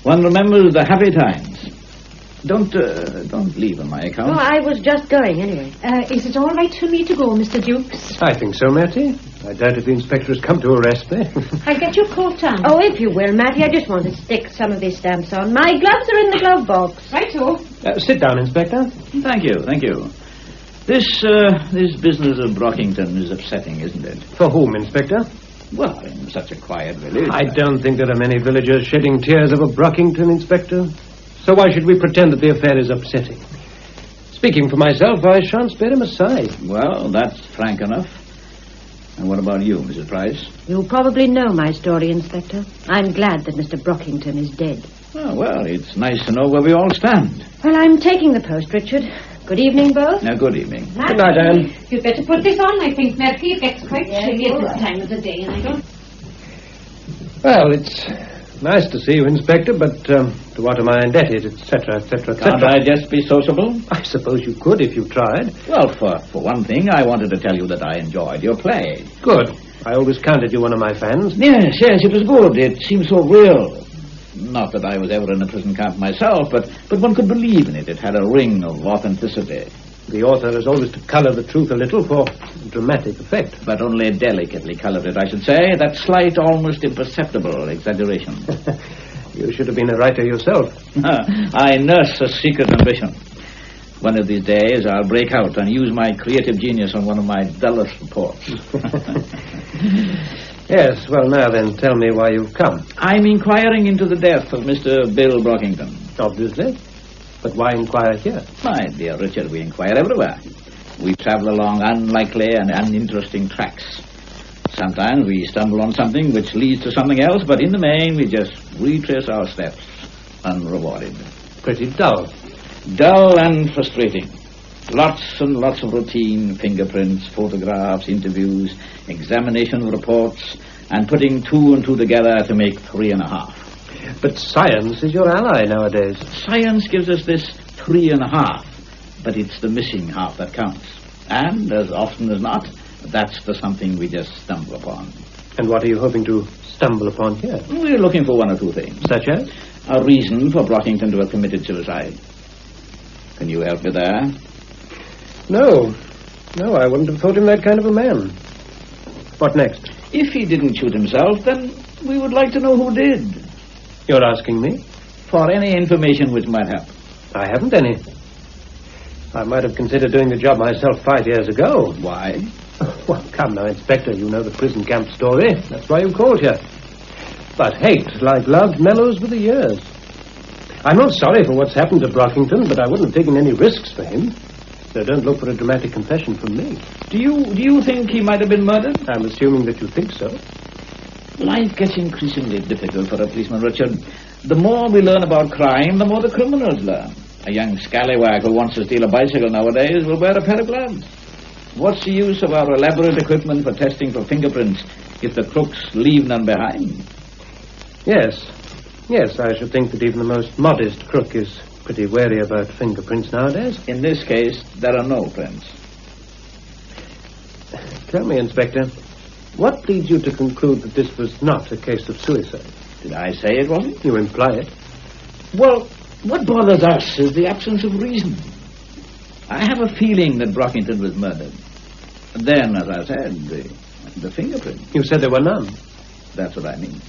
One remembers the happy times. Don't leave on my account. Oh, I was just going, anyway. Is it all right for me to go, Mr. Dukes? I think so, Matty. I doubt if the inspector has come to arrest me. I'll get your coat on. Oh, if you will, Matty. I just want to stick some of these stamps on. My gloves are in the glove box. Right-o. Sit down, Inspector. Thank you. This business of Brockington is upsetting, isn't it? For whom, Inspector? Well, in such a quiet village. I don't think there are many villagers shedding tears over Brockington, Inspector. So why should we pretend that the affair is upsetting? Speaking for myself, I shan't spare him aside. Well, that's frank enough. And what about you, Mrs. Price? You probably know my story, Inspector. I'm glad that Mr. Brockington is dead. Oh, well, it's nice to know where we all stand. Well, I'm taking the post, Richard. Good evening, both. Now, good evening. Good night, Anne. You'd better put this on, I think, Murphy. It gets quite chilly at this time of the day, and I don't... Well, it's nice to see you, Inspector, but to what am I indebted, etc., etc., etc. Can't I just be sociable? I suppose you could if you tried. Well, for one thing, I wanted to tell you that I enjoyed your play. Good. I always counted you one of my fans. Yes, it was good. It seemed so real. Not that I was ever in a prison camp myself, but one could believe in it. It had a ring of authenticity. The author is always to colour the truth a little for dramatic effect. But only delicately coloured it, I should say. That slight, almost imperceptible exaggeration. You should have been a writer yourself. I nurse a secret ambition. One of these days, I'll break out and use my creative genius on one of my dullest reports. Yes, well, now then, tell me why you've come. I'm inquiring into the death of Mr. Bill Brockington. Obviously. But why inquire here? My dear Richard, we inquire everywhere. We travel along unlikely and uninteresting tracks. Sometimes we stumble on something which leads to something else, but in the main we just retrace our steps unrewarded. Pretty dull. Dull and frustrating. Lots and lots of routine, fingerprints, photographs, interviews, examination of reports, and putting 2 and 2 together to make 3.5. But science is your ally nowadays. Science gives us this 3.5, but it's the missing half that counts. And, as often as not, that's the something we just stumble upon. And what are you hoping to stumble upon here? We're looking for 1 or 2 things. Such as? A reason for Brockington to have committed suicide. Can you help me there? No, I wouldn't have thought him that kind of a man. What next? If he didn't shoot himself, then we would like to know who did. You're asking me? For any information which might help. I haven't any. I might have considered doing the job myself 5 years ago. Why? Well, come now, Inspector, you know the prison camp story. That's why you called here. But hate, like love, mellows with the years. I'm not sorry for what's happened to Brockington, but I wouldn't have taken any risks for him. So don't look for a dramatic confession from me. Do you think he might have been murdered? I'm assuming that you think so. Life gets increasingly difficult for a policeman, Richard. The more we learn about crime, the more the criminals learn. A young scallywag who wants to steal a bicycle nowadays will wear a pair of gloves. What's the use of our elaborate equipment for testing for fingerprints if the crooks leave none behind? Yes, I should think that even the most modest crook is pretty wary about fingerprints nowadays. In this case, there are no prints. Tell me, Inspector, what leads you to conclude that this was not a case of suicide? Did I say it wasn't? You imply it. Well, what bothers us is the absence of reason. I have a feeling that Brockington was murdered. Then, as I said, the fingerprints. You said there were none. That's what I mean.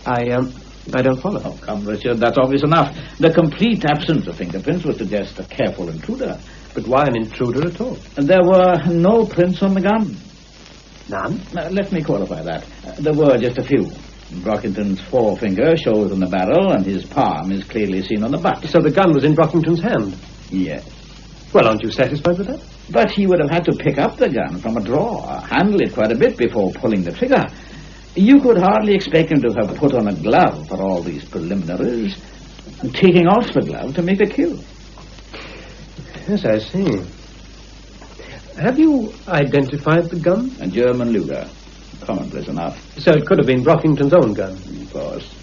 I don't follow. Oh, come, Richard, that's obvious enough. The complete absence of fingerprints would suggest a careful intruder. But why an intruder at all? There were no prints on the gun. None? Let me qualify that. There were just a few. Brockington's forefinger shows on the barrel, and his palm is clearly seen on the butt. So the gun was in Brockington's hand? Yes. Well, aren't you satisfied with that? But he would have had to pick up the gun from a drawer, handle it quite a bit before pulling the trigger. You could hardly expect him to have put on a glove for all these preliminaries, and taking off the glove to make the kill. Yes, I see. Have you identified the gun? A German Luger. Commonplace enough. So it could have been Brockington's own gun? Of course.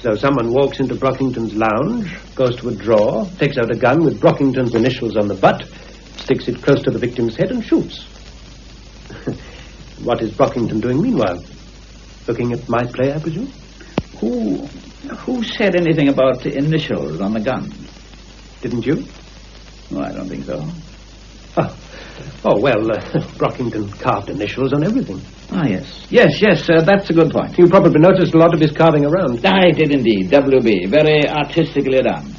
So someone walks into Brockington's lounge, goes to a drawer, takes out a gun with Brockington's initials on the butt, sticks it close to the victim's head and shoots. What is Brockington doing meanwhile? Looking at my play, I presume? Who said anything about the initials on the gun? Didn't you? No, I don't think so. Oh. Oh, well, Brockington carved initials on everything. Ah, yes. Yes, that's a good point. You probably noticed a lot of his carving around. I did indeed. WB. Very artistically done.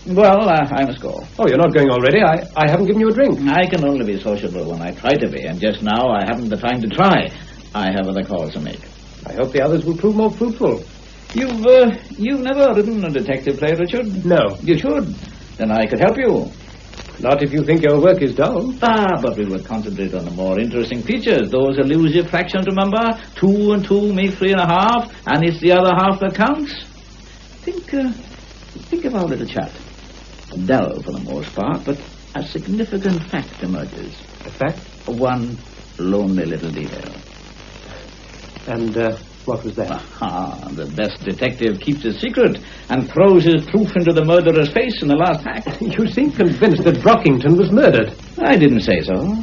Well, I must go. Oh, you're not going already? I haven't given you a drink. I can only be sociable when I try to be, and just now I haven't the time to try. I have other calls to make. I hope the others will prove more fruitful. You've never written a detective play, Richard? No. You should. Then I could help you. Not if you think your work is dull. But we would concentrate on the more interesting features. Those elusive fractions, remember? 2 and 2 make 3.5, and it's the other half that counts. Think of our little chat. Dull for the most part, but a significant fact emerges. A fact? One lonely little detail. And, what was that? The best detective keeps his secret and throws his proof into the murderer's face in the last act. You seem convinced that Brockington was murdered. I didn't say so.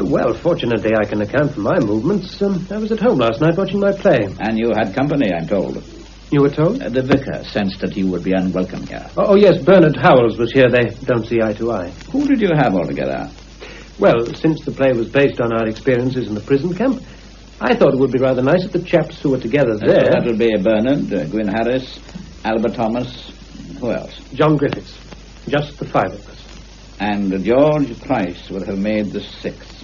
Well, fortunately, I can account for my movements. I was at home last night watching my play. And you had company, I'm told. You were told? The vicar sensed that you would be unwelcome here. Oh, yes, Bernard Howells was here. They don't see eye to eye. Who did you have altogether? Well, since the play was based on our experiences in the prison camp, I thought it would be rather nice if the chaps who were together there... So that would be Bernard, Gwyn Harris, Albert Thomas. Who else? John Griffiths. Just the 5 of us. And George Price would have made the 6th.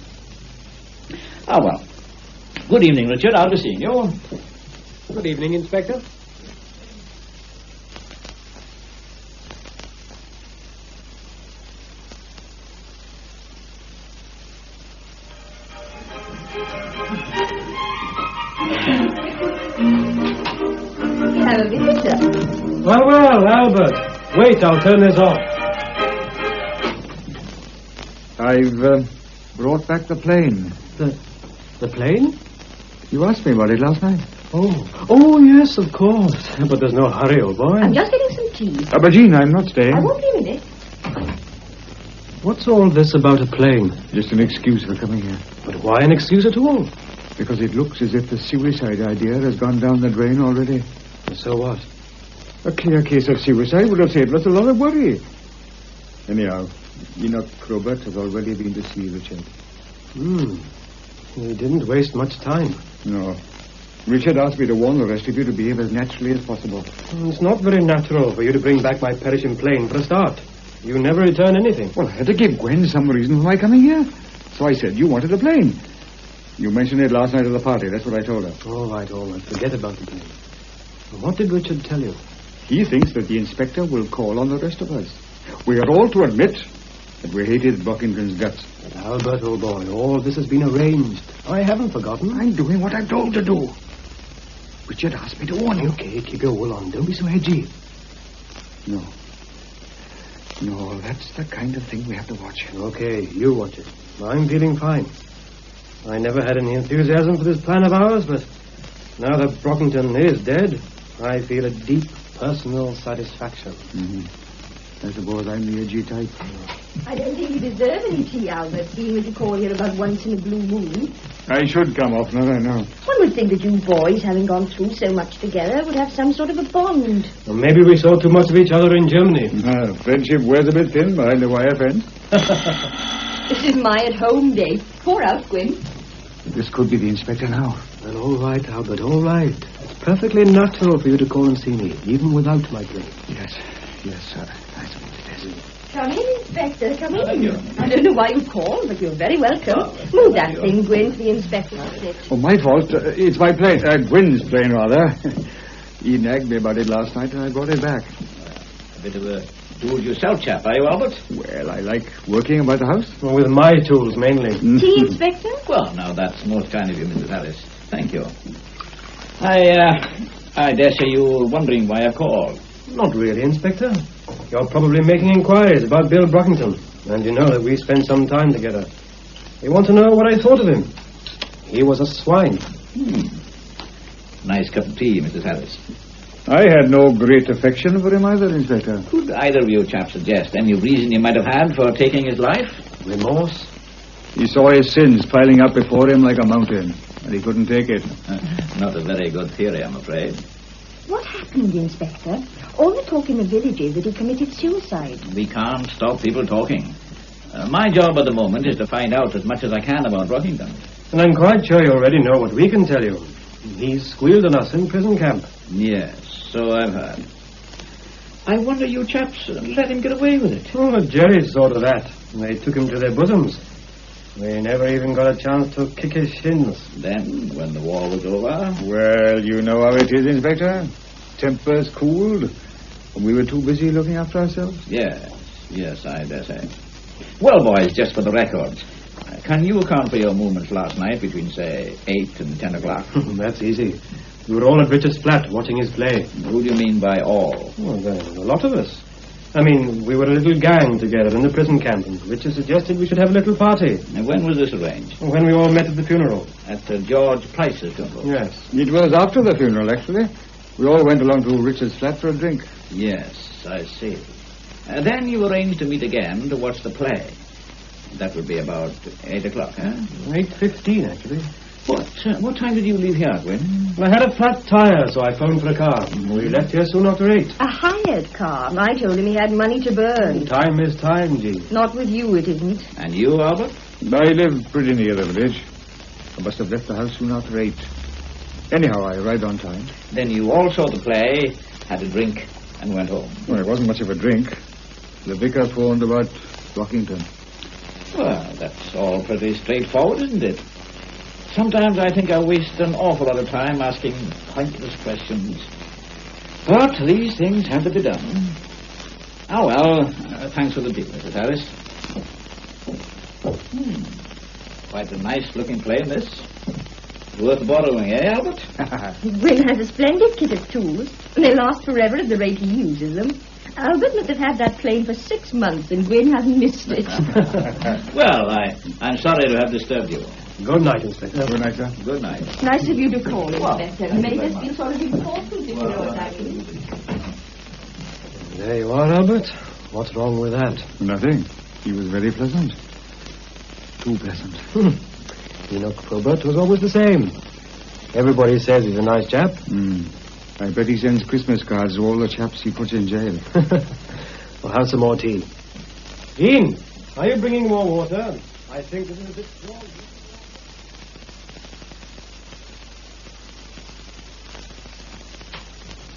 Ah, well. Good evening, Richard. I'll be seeing you. Good evening, Inspector. Have a visitor. Well, Albert. Wait, I'll turn this off. I've brought back the plane. The plane? You asked me about it last night. Oh, yes, of course. But there's no hurry, old boy. I'm just getting some tea. But Jean, I'm not staying. I won't be a minute. What's all this about a plane? Just an excuse for coming here. But why an excuse at all? Because it looks as if the suicide idea has gone down the drain already. So what? A clear case of suicide would have saved us a lot of worry. Anyhow, Inspector Probert has already been to see Richard. He didn't waste much time. No. Richard asked me to warn the rest of you to behave as naturally as possible. It's not very natural for you to bring back my perishing plane for a start. You never return anything. Well, I had to give Gwen some reason for my coming here. So I said you wanted a plane. You mentioned it last night at the party. That's what I told her. All right. Forget about the plane. What did Richard tell you? He thinks that the inspector will call on the rest of us. We are all to admit that we hated Brockington's guts. But Albert, old boy, all this has been arranged. I haven't forgotten. I'm doing what I'm told to do. Richard asked me to warn you. Okay, keep your wool on. Don't be so edgy. No, that's the kind of thing we have to watch. Okay, you watch it. I'm feeling fine. I never had any enthusiasm for this plan of ours, but now that Brockington is dead, I feel a deep personal satisfaction. I suppose I'm the edgy type. I don't think you deserve any tea, Albert, seeing as you call here about once in a blue moon. I should come oftener, I know. One would think that you boys, having gone through so much together, would have some sort of a bond. Well, maybe we saw too much of each other in Germany. Friendship wears a bit thin behind the wire fence. This is my at-home day. Pour out, Gwyn. This could be the inspector now. Well, all right, Albert, all right. It's perfectly natural for you to call and see me, even without my plane. Yes, sir. I suppose it is. Come in, Inspector, come in. I don't know why you called, but you're very welcome. Move that thing, Gwyn, for the inspector to sit. Oh, my fault. It's my plane. Gwyn's plane, rather. He nagged me about it last night, and I brought it back. A bit of a do-it-yourself chap, are you, Albert? Well, I like working about the house. Well, with my tools, mainly. Tea, Inspector? Well, now, that's most kind of you, Mrs. Harris. Thank you. I dare say you're wondering why I called. Not really, Inspector. You're probably making inquiries about Bill Brockington. And you know that we spent some time together. You want to know what I thought of him? He was a swine. Nice cup of tea, Mrs. Harris. I had no great affection for him either, Inspector. Could either of you chaps suggest any reason you might have had for taking his life? Remorse? He saw his sins piling up before him like a mountain, and he couldn't take it. Not a very good theory, I'm afraid. What happened, Inspector? All the talk in the village is that he committed suicide. We can't stop people talking. My job at the moment is to find out as much as I can about Brockington. And I'm quite sure you already know what we can tell you. He's squealed on us in prison camp. Yes, so I've heard. I wonder you chaps let him get away with it. Oh, Jerry saw to that. They took him to their bosoms. We never even got a chance to kick his shins. Then, when the war was over... Well, you know how it is, Inspector. Tempers cooled. We were too busy looking after ourselves. Yes, I dare say. Well, boys, just for the records, can you account for your movements last night between, say, 8 and 10 o'clock? That's easy. We were all at Richard's flat watching his play. Who do you mean by all? Well, there were a lot of us. I mean, we were a little gang together in the prison camp, and Richard suggested we should have a little party. And when was this arranged? When we all met at the funeral. At George Price's funeral? Yes. It was after the funeral, actually. We all went along to Richard's flat for a drink. Yes, I see. Then you arranged to meet again to watch the play. That would be about 8 o'clock, huh? 8:15, actually. What time did you leave here, Gwyn? I had a flat tire, so I phoned for a car. We left here soon after 8. A hired car. I told him he had money to burn. Time is time, G. Not with you, it isn't. And you, Albert? I live pretty near the village. I must have left the house soon after 8. Anyhow, I arrived on time. Then you all saw the play, had a drink, and went home. Well, it wasn't much of a drink. The vicar phoned about Brockington. Well, that's all pretty straightforward, isn't it? Sometimes I think I waste an awful lot of time asking pointless questions. But these things have to be done. Oh, well, thanks for the tea, Mrs. Harris. Quite a nice-looking plane, this. Worth borrowing, eh, Albert? Gwyn has a splendid kit of tools, and they last forever at the rate he uses them. Albert must have had that plane for 6 months, and Gwyn hasn't missed it. Well, I'm sorry to have disturbed you. Good night, Inspector. Good night, sir. Good night. Nice of you to call, Inspector. It made us feel sort of important, if you know what I mean. There you are, Albert. What's wrong with that? Nothing. He was very pleasant. Too pleasant. Eynon Probert was always the same. Everybody says he's a nice chap. I bet he sends Christmas cards to all the chaps he puts in jail. Well, have some more tea. Ian, are you bringing more water? I think this is a bit strong.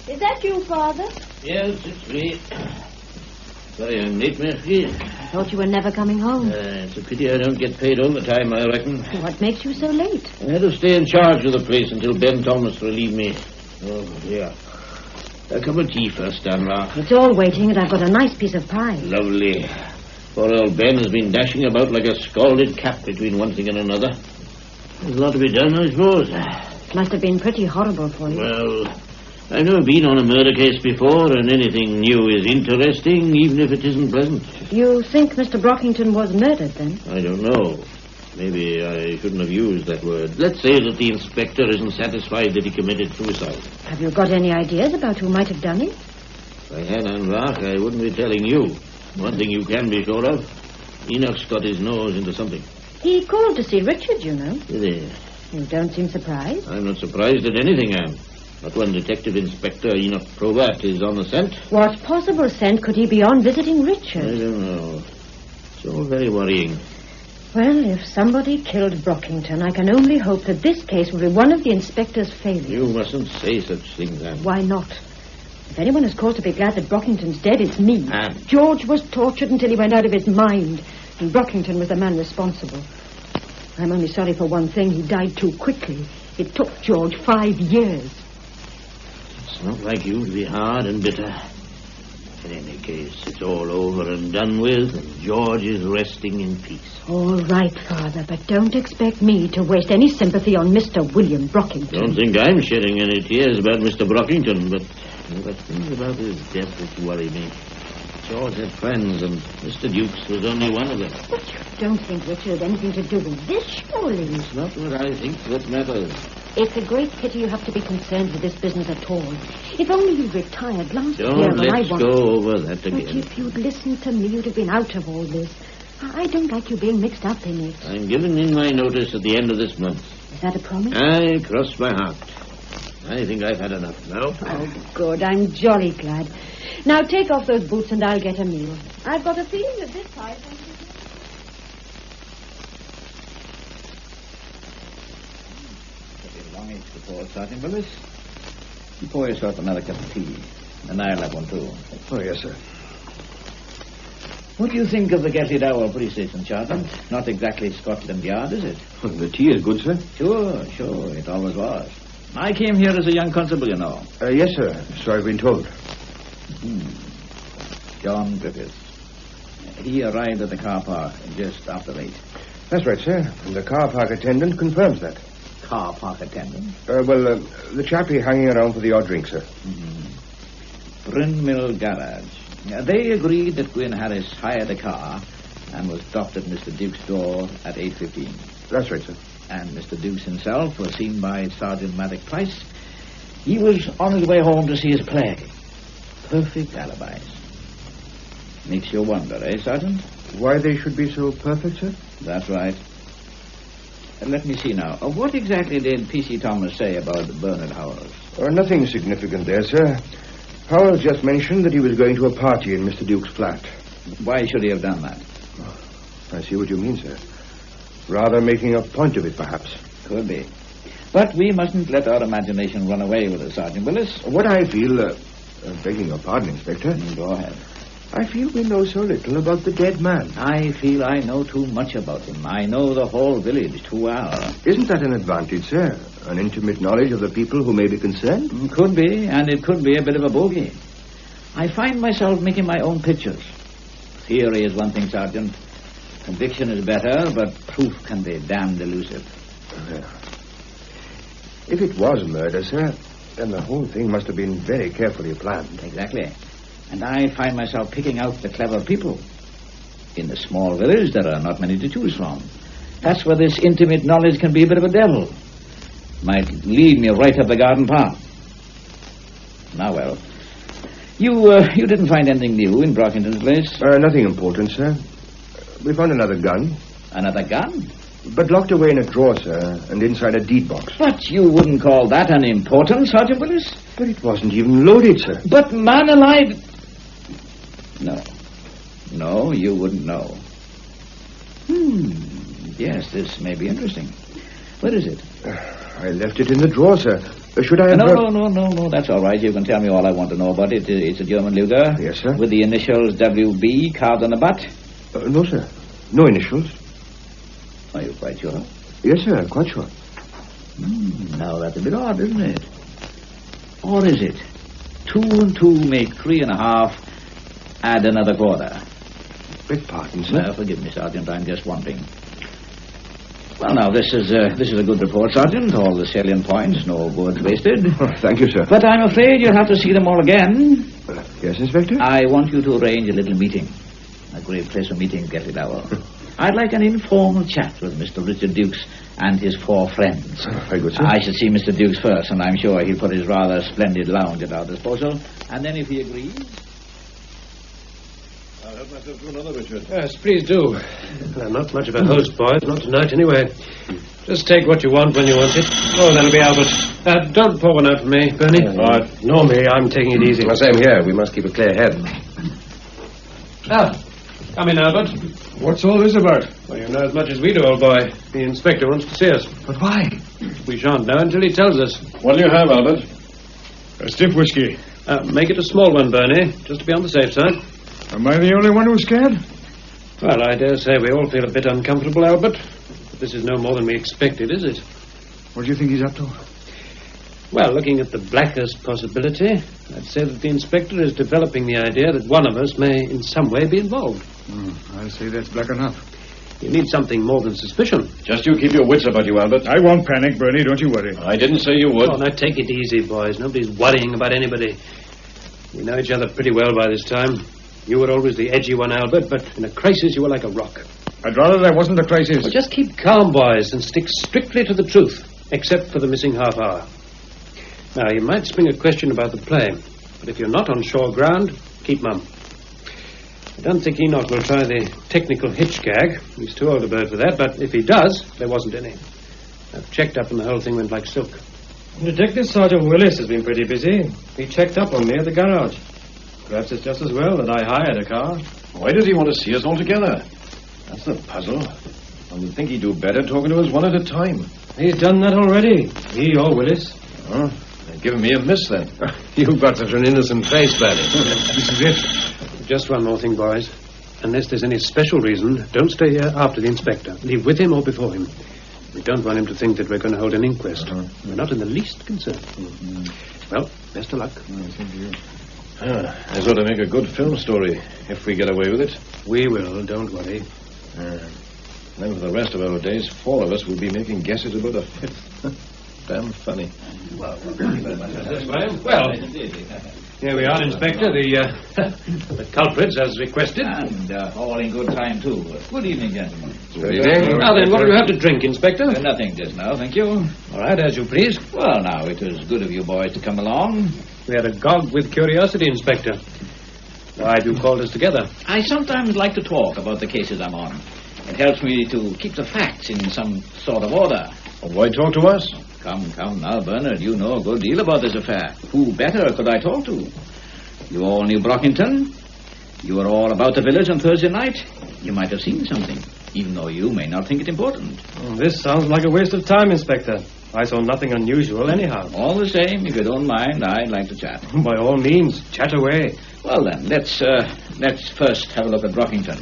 Is that you, Father? Yes, it's me. Sorry I'm late, Murphy. I thought you were never coming home. It's a pity I don't get paid all the time, I reckon. What makes you so late? I had to stay in charge of the place until Ben Thomas relieved me. Oh, dear. A cup of tea first, Stanrock. It's all waiting, and I've got a nice piece of pie. Lovely. Poor old Ben has been dashing about like a scalded cat between one thing and another. There's a lot to be done, I suppose. It must have been pretty horrible for you. Well, I've never been on a murder case before, and anything new is interesting, even if it isn't pleasant. You think Mr. Brockington was murdered, then? I don't know. Maybe I shouldn't have used that word. Let's say that the inspector isn't satisfied that he committed suicide. Have you got any ideas about who might have done it? If I had, Anrach, I wouldn't be telling you. One thing you can be sure of, Enoch's got his nose into something. He called to see Richard, you know. Did he? You don't seem surprised. I'm not surprised at anything, Anne. But when Detective Inspector Eynon Probert is on the scent... What possible scent could he be on visiting Richard? I don't know. It's all very worrying. Well, if somebody killed Brockington, I can only hope that this case will be one of the inspector's failures. You mustn't say such things, Anne. Why not? If anyone has cause to be glad that Brockington's dead, it's me. Anne. George was tortured until he went out of his mind, and Brockington was the man responsible. I'm only sorry for one thing. He died too quickly. It took George 5 years. It's not like you to be hard and bitter. In any case, it's all over and done with, and George is resting in peace. All right, Father, but don't expect me to waste any sympathy on Mr. William Brockington. Don't think I'm shedding any tears about Mr. Brockington, but there are things about his death that worry me. George had friends, and Mr. Dukes was only one of them. But you don't think Richard had anything to do with this, surely? It's not what I think that matters. It's a great pity you have to be concerned with this business at all. If only you'd retired last year Don't when I let's wanted... go over that again. But if you'd listened to me, you'd have been out of all this. I don't like you being mixed up in it. I'm giving in my notice at the end of this month. Is that a promise? I cross my heart. I think I've had enough now. Oh, good. I'm jolly glad. Now take off those boots and I'll get a meal. I've got a feeling that this time... week's report, Sergeant Willis. You pour yourself another cup of tea, and I'll have one too. Oh, yes, sir. What do you think of the Gatley Dowell police station, Sergeant? Not exactly Scotland Yard, is it? Well, the tea is good, sir. Sure. It always was. I came here as a young constable, you know. Yes, sir. So I've been told. John Griffiths. He arrived at the car park just after 8. That's right, sir. And the car park attendant confirms that. Car park attendant? The chappie hanging around for the odd drink, sir. Bryn Mill Garage. They agreed that Gwyn Harris hired a car and was dropped at Mr. Duke's door at 8:15. That's right, sir. And Mr. Dukes himself was seen by Sergeant Maddox Price. He was on his way home to see his play. Perfect alibis. Makes you wonder, eh, Sergeant? Why they should be so perfect, sir? That's right. Let me see now. What exactly did P.C. Thomas say about Bernard Howells? Nothing significant there, sir. Howells just mentioned that he was going to a party in Mr. Duke's flat. Why should he have done that? I see what you mean, sir. Rather making a point of it, perhaps. Could be. But we mustn't let our imagination run away with us, Sergeant Willis. What I feel... begging your pardon, Inspector. Go ahead. I feel we know so little about the dead man. I feel I know too much about him. I know the whole village too well. Isn't that an advantage, sir? An intimate knowledge of the people who may be concerned? Could be, and it could be a bit of a bogey. I find myself making my own pictures. Theory is one thing, Sergeant. Conviction is better, but proof can be damned elusive. If it was murder, sir, then the whole thing must have been very carefully planned. Exactly. And I find myself picking out the clever people. In the small village, there are not many to choose from. That's where this intimate knowledge can be a bit of a devil. Might lead me right up the garden path. Now, well, you didn't find anything new in Brockington's place? Nothing important, sir. We found another gun. Another gun? But locked away in a drawer, sir, and inside a deed box. But you wouldn't call that unimportant, Sergeant Willis? But it wasn't even loaded, sir. But man alive... No, you wouldn't know. Yes, this may be interesting. Where is it? I left it in the drawer, sir. Should I have... No, that's all right. You can tell me all I want to know about it. It's a German Luger. Yes, sir. With the initials WB carved on the butt? No, sir. No initials. Are you quite sure? Yes, sir, quite sure. Now, that's a bit odd, isn't it? Or is it? 2 and 2 make 3.5. Add another quarter. Beg pardon, sir? Forgive me, Sergeant. I'm just wondering. Well, now, this is a good report, Sergeant. All the salient points, no words wasted. Thank you, sir. But I'm afraid you'll have to see them all again. Yes, Inspector? I want you to arrange a little meeting. A great place for meeting, Gatley Dowell. I'd like an informal chat with Mr. Richard Dukes and his 4 friends. Very good, sir. I should see Mr. Dukes first, and I'm sure he'll put his rather splendid lounge at our disposal. And then if he agrees... I'll help myself to another, Richard. Yes, please do. I'm not much of a host, boys. Not tonight, anyway. Just take what you want when you want it. Oh, that'll be Albert. Don't pour one out for me, Bernie. All right. Normally, I'm taking it easy. Well, same here. We must keep a clear head. Come in, Albert. What's all this about? Well, you know as much as we do, old boy. The inspector wants to see us. But why? We shan't know until he tells us. What do you have, Albert? A stiff whiskey. Make it a small one, Bernie, just to be on the safe side. Am I the only one who's scared? Well, I dare say we all feel a bit uncomfortable, Albert. But this is no more than we expected, is it? What do you think he's up to? Well, looking at the blackest possibility, I'd say that the inspector is developing the idea that one of us may in some way be involved. I'll say that's black enough. You need something more than suspicion. Just you keep your wits about you, Albert. I won't panic, Bernie. Don't you worry. I didn't say you would. Oh, now take it easy, boys. Nobody's worrying about anybody. We know each other pretty well by this time. You were always the edgy one, Albert, but in a crisis you were like a rock. I'd rather there wasn't a crisis. Well, just keep calm, boys, and stick strictly to the truth, except for the missing half hour. Now, you might spring a question about the play, but if you're not on sure ground, keep mum. I don't think Enoch will try the technical hitch gag. He's too old a bird for that, but if he does, there wasn't any. I've checked up and the whole thing went like silk. Detective Sergeant Willis has been pretty busy. He checked up on me at the garage. Perhaps it's just as well that I hired a car. Why does he want to see us all together? That's the puzzle. I would think he'd do better talking to us one at a time. He's done that already. He or Willis. Oh, they're giving me a miss then. You've got such an innocent face, Bernie. This is it. Just one more thing, boys. Unless there's any special reason, don't stay here after the inspector. Leave with him or before him. We don't want him to think that we're going to hold an inquest. We're not in the least concerned. Well, best of luck. This ought to make a good film story if we get away with it. We will, don't worry. Then for the rest of our days, 4 of us will be making guesses about a 5th. Damn funny. Well, here we are, Inspector. The culprits, as requested. And all in good time, too. Good evening, gentlemen. Good evening. Now then, what do you have to drink, Inspector? Nothing just now, thank you. All right, as you please. Well, now, it was good of you boys to come along. We are agog with curiosity, Inspector. Why have you called us together? I sometimes like to talk about the cases I'm on. It helps me to keep the facts in some sort of order. Well, why talk to us? Come now, Bernard. You know a good deal about this affair. Who better could I talk to? You all knew Brockington. You were all about the village on Thursday night. You might have seen something, even though you may not think it important. This sounds like a waste of time, Inspector. I saw nothing unusual anyhow. All the same, if you don't mind, I'd like to chat. By all means, chat away. Well, then, let's first have a look at Brockington.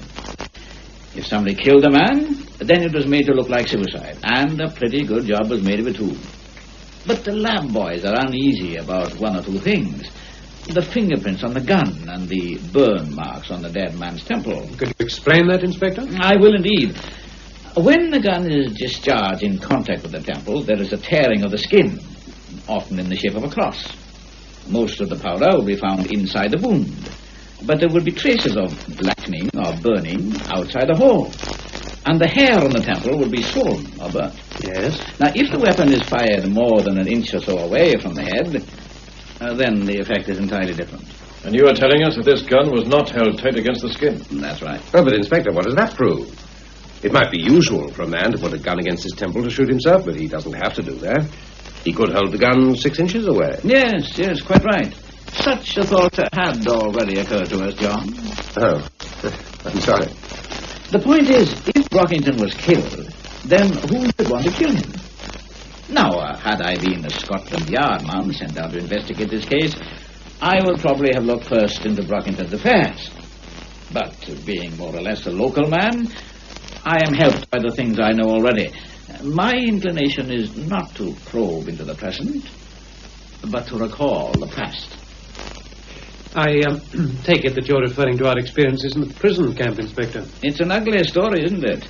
If somebody killed a man, then it was made to look like suicide. And a pretty good job was made of it, too. But the lab boys are uneasy about 1 or 2 things. The fingerprints on the gun and the burn marks on the dead man's temple. Could you explain that, Inspector? I will indeed. When the gun is discharged in contact with the temple, there is a tearing of the skin, often in the shape of a cross. Most of the powder will be found inside the wound, but there will be traces of blackening or burning outside the hole. And the hair on the temple will be swollen or burnt. Yes. Now, if the weapon is fired more than an inch or so away from the head, then the effect is entirely different. And you are telling us that this gun was not held tight against the skin? That's right. Oh, but, Inspector, what does that prove? It might be usual for a man to put a gun against his temple to shoot himself, but he doesn't have to do that. He could hold the gun 6 inches away. Yes, quite right. Such a thought had already occurred to us, John. Oh, I'm sorry. The point is, if Brockington was killed, then who would want to kill him? Now, had I been a Scotland Yard man sent down to investigate this case, I would probably have looked first into Brockington's affairs. But being more or less a local man, I am helped by the things I know already. My inclination is not to probe into the present, but to recall the past. I take it that you're referring to our experiences in the prison camp, Inspector. It's an ugly story, isn't it?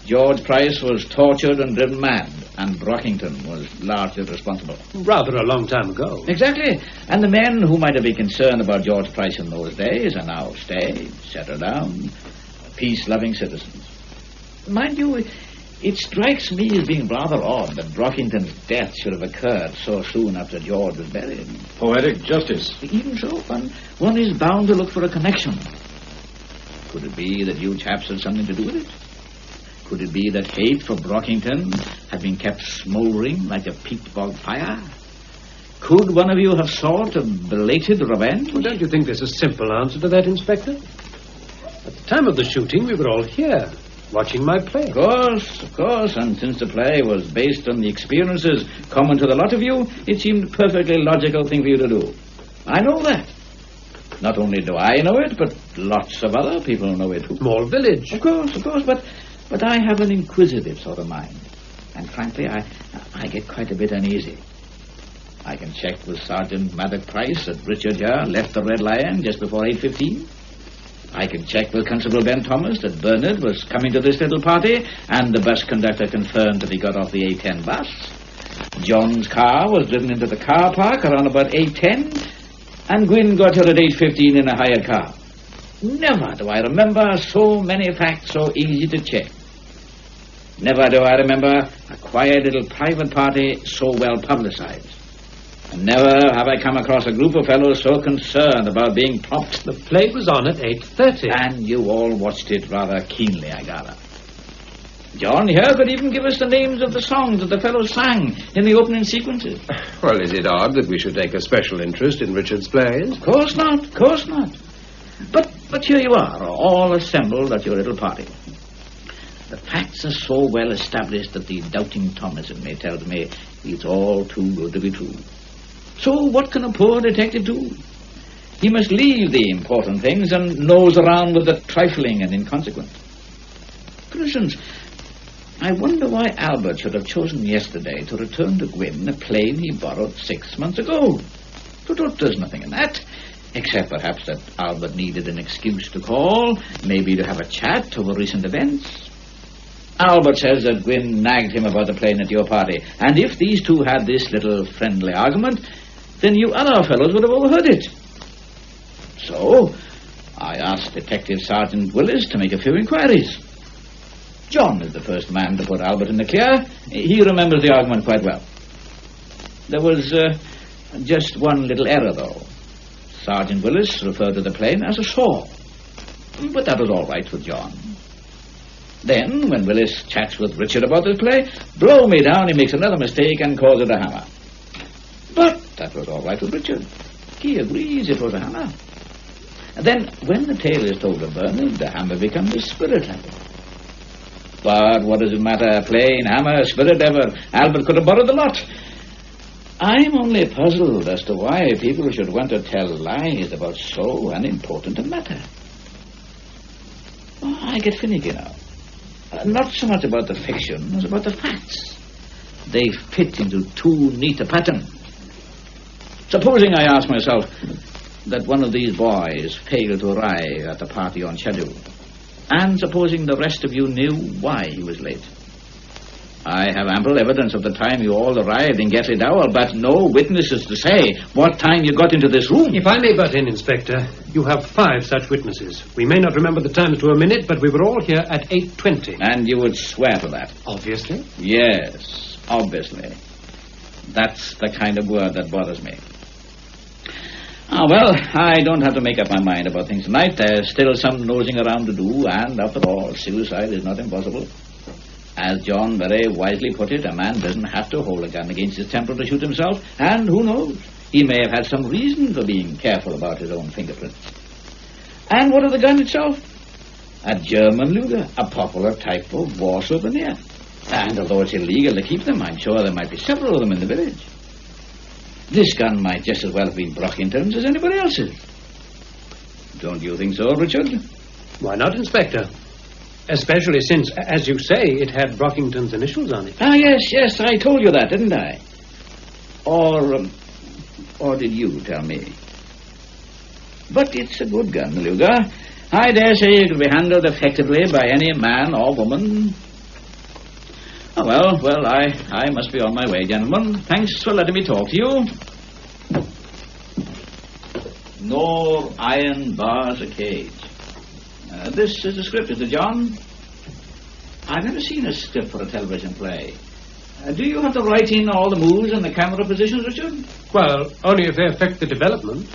George Price was tortured and driven mad, and Brockington was largely responsible. Rather a long time ago. Exactly. And the men who might have been concerned about George Price in those days are now staid, settled down, peace-loving citizens. Mind you, it strikes me as being rather odd that Brockington's death should have occurred so soon after George was buried. Poetic justice. Even so, one is bound to look for a connection. Could it be that you chaps had something to do with it? Could it be that hate for Brockington had been kept smouldering like a peat bog fire? Could one of you have sought a belated revenge? Well, don't you think there's a simple answer to that, Inspector? At the time of the shooting, we were all here, watching my play. Of course, and since the play was based on the experiences common to the lot of you, it seemed a perfectly logical thing for you to do. I know that. Not only do I know it, but lots of other people know it too. Small village. Of course, but I have an inquisitive sort of mind. And frankly, I get quite a bit uneasy. I can check with Sergeant Maddock Price that Richard here left the Red Lion just before 8:15. I can check with Constable Ben Thomas that Bernard was coming to this little party, and the bus conductor confirmed that he got off the 8:10 bus. John's car was driven into the car park around about 8:10, and Gwyn got here at 8:15 in a hired car. Never do I remember so many facts so easy to check. Never do I remember a quiet little private party so well publicized. And never have I come across a group of fellows so concerned about being prompt. The play was on at 8:30. And you all watched it rather keenly, I gather. John here could even give us the names of the songs that the fellows sang in the opening sequences. Well, is it odd that we should take a special interest in Richard's plays? Of course not. But here you are, all assembled at your little party. The facts are so well established that the doubting Thomas in me tells me it's all too good to be true. So what can a poor detective do? He must leave the important things and nose around with the trifling and inconsequent. For instance, I wonder why Albert should have chosen yesterday to return to Gwyn a plane he borrowed 6 months ago. But there's nothing in that, except perhaps that Albert needed an excuse to call, maybe to have a chat over recent events. Albert says that Gwyn nagged him about the plane at your party, and if these two had this little friendly argument, then you other fellows would have overheard it. So, I asked Detective Sergeant Willis to make a few inquiries. John is the first man to put Albert in the clear. He remembers the argument quite well. There was just one little error, though. Sergeant Willis referred to the plane as a saw. But that was all right with John. Then, when Willis chats with Richard about this play, blow me down, he makes another mistake and calls it a hammer. But that was all right with Richard. He agrees it was a hammer. And then, when the tale is told to Bernard, the hammer becomes a spirit hammer. But what does it matter? Plain hammer, spirit ever. Albert could have borrowed the lot. I'm only puzzled as to why people should want to tell lies about so unimportant a matter. Oh, I get finicky now. Not so much about the fiction as about the facts. They fit into too neat a pattern. Supposing I ask myself that one of these boys failed to arrive at the party on schedule, and supposing the rest of you knew why he was late. I have ample evidence of the time you all arrived in Gatley Dowell, but no witnesses to say what time you got into this room. If I may butt in, Inspector, you have 5 such witnesses. We may not remember the times to a minute, but we were all here at 8:20. And you would swear to that? Obviously. Yes, obviously. That's the kind of word that bothers me. Well, I don't have to make up my mind about things tonight. There's still some nosing around to do, and after all, suicide is not impossible. As John very wisely put it, a man doesn't have to hold a gun against his temple to shoot himself, and who knows, he may have had some reason for being careful about his own fingerprints. And what of the gun itself? A German Luger, a popular type of war souvenir. And although it's illegal to keep them, I'm sure there might be several of them in the village. This gun might just as well have been Brockington's as anybody else's. Don't you think so, Richard? Why not, Inspector? Especially since, as you say, it had Brockington's initials on it. Yes, I told you that, didn't I? Or did you tell me? But it's a good gun, the Luger. I dare say it can be handled effectively by any man or woman. Oh, well, I must be on my way, gentlemen. Thanks for letting me talk to you. Nor iron bars a cage. This is a script, is it, John? I've never seen a script for a television play. Do you have to write in all the moves and the camera positions, Richard? Well, only if they affect the development.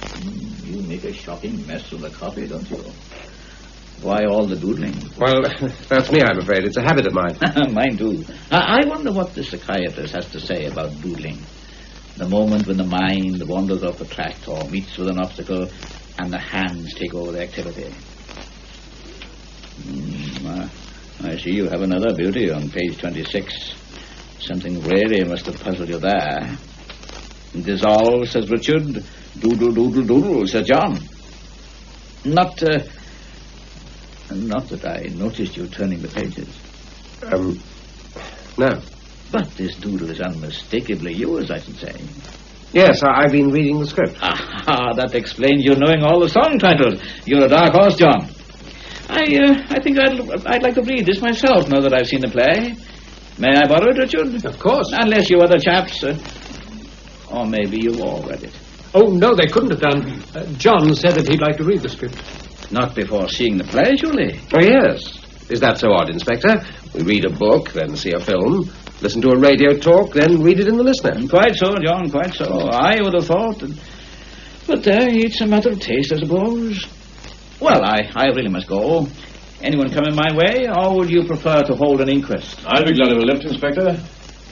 You make a shocking mess of the copy, don't you? Why all the doodling? Well, that's me, I'm afraid. It's a habit of mine. Mine, too. I wonder what the psychiatrist has to say about doodling. The moment when the mind wanders off the track or meets with an obstacle and the hands take over the activity. I see you have another beauty on page 26. Something really must have puzzled you there. Dissolve, says Richard. Doodle, doodle, doodle, says John. Not that I noticed you turning the pages. No. But this doodle is unmistakably yours, I should say. Yes, I've been reading the script. That explains you knowing all the song titles. You're a dark horse, John. I think I'd like to read this myself, now that I've seen the play. May I borrow it, Richard? Of course. Unless you other chaps... or maybe you've all read it. Oh, no, they couldn't have done. John said that he'd like to read the script. Not before seeing the play, surely? Oh, yes. Is that so odd, Inspector? We read a book, then see a film, listen to a radio talk, then read it in the listener. Quite so, John, quite so. I would have thought. But it's a matter of taste, I suppose. Well, I really must go. Anyone coming my way, or would you prefer to hold an inquest? I'd be glad of a lift, Inspector.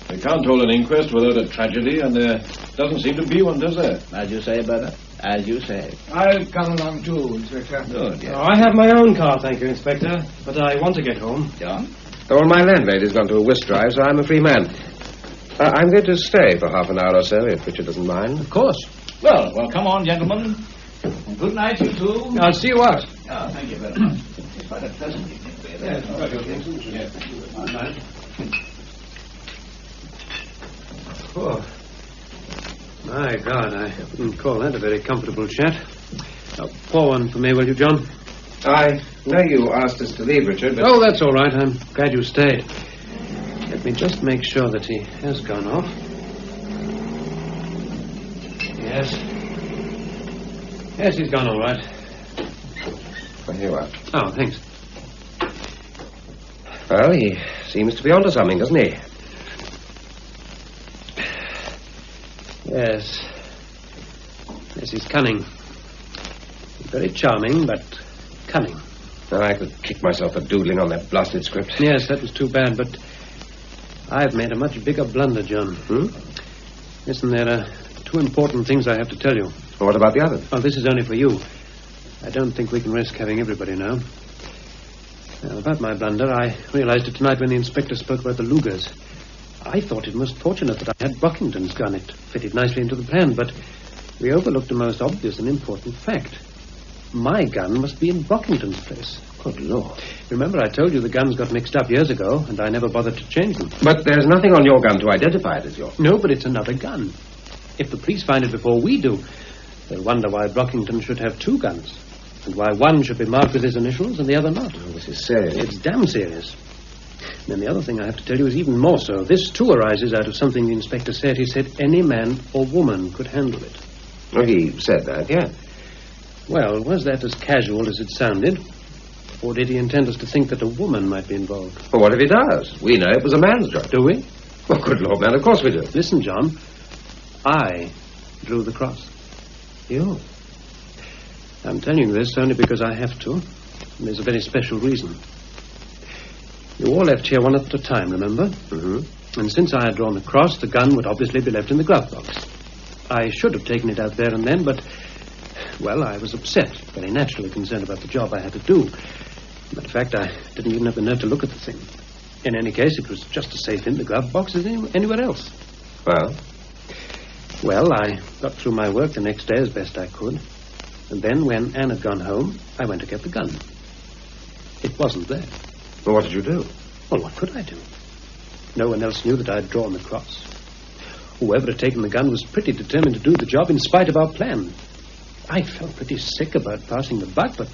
They can't hold an inquest without a tragedy, and there doesn't seem to be one, does there? As you say, brother. As you say. I'll come along too, Inspector. Good, yes. I have my own car, thank you, Inspector, but I want to get home. John? All my landlady's gone to a whist drive, so I'm a free man. I'm going to stay for half an hour or so, if Richard doesn't mind. Of course. Well, come on, gentlemen. And good night, you two. I'll see you out. Oh, thank you very much. It's quite a pleasant evening. Oh. My God, I wouldn't call that a very comfortable chat. Pour one for me, will you, John? I know you asked us to leave, Richard, but... Oh, that's all right. I'm glad you stayed. Let me just make sure that he has gone off. Yes. Yes, he's gone all right. Well, here you are. Oh, thanks. Well, he seems to be onto something, doesn't he? Yes. Yes, he's cunning. Very charming, but cunning. I could kick myself for doodling on that blasted script. Yes, that was too bad, but I've made a much bigger blunder, John. Listen, there are two important things I have to tell you. Well, what about the others? Oh, this is only for you. I don't think we can risk having everybody know. Now, about my blunder, I realized it tonight when the inspector spoke about the Lugers. I thought it most fortunate that I had Brockington's gun. It fitted nicely into the plan, but we overlooked a most obvious and important fact. My gun must be in Brockington's place. Good Lord. Remember, I told you the guns got mixed up years ago, and I never bothered to change them. But there's nothing on your gun to identify it as yours. No, but it's another gun. If the police find it before we do, they'll wonder why Brockington should have two guns, and why one should be marked with his initials and the other not. Oh, this is serious. It's damn serious. And then the other thing I have to tell you is even more so. This, too, arises out of something the inspector said. He said any man or woman could handle it. Well, he said that, yeah. Well, was that as casual as it sounded? Or did he intend us to think that a woman might be involved? Well, what if he does? We know it was a man's job. Do we? Well, good Lord, man, of course we do. Listen, John. I drew the cross. You? I'm telling you this only because I have to. And there's a very special reason. You all left here one at a time, remember? Mm-hmm. And since I had drawn the cross, the gun would obviously be left in the glove box. I should have taken it out there and then, but... Well, I was upset, very naturally concerned about the job I had to do. Matter of fact, I didn't even have the nerve to look at the thing. In any case, it was just as safe in the glove box as anywhere else. Well? Well, I got through my work the next day as best I could. And then, when Anne had gone home, I went to get the gun. It wasn't there. Well, what did you do? Well, what could I do? No one else knew that I had drawn the cross. Whoever had taken the gun was pretty determined to do the job in spite of our plan. I felt pretty sick about passing the buck, but...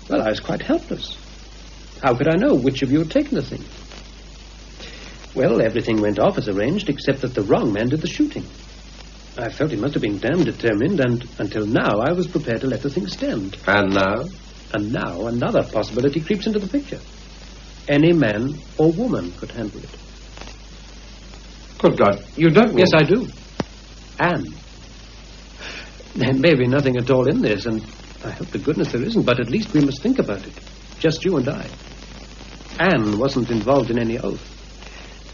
Well, I was quite helpless. How could I know which of you had taken the thing? Well, everything went off as arranged, except that the wrong man did the shooting. I felt he must have been damn determined, and until now I was prepared to let the thing stand. And now? And now another possibility creeps into the picture. Any man or woman could handle it. Good God, you don't mean... Yes, I do. Anne. There may be nothing at all in this, and I hope to goodness there isn't, but at least we must think about it. Just you and I. Anne wasn't involved in any oath.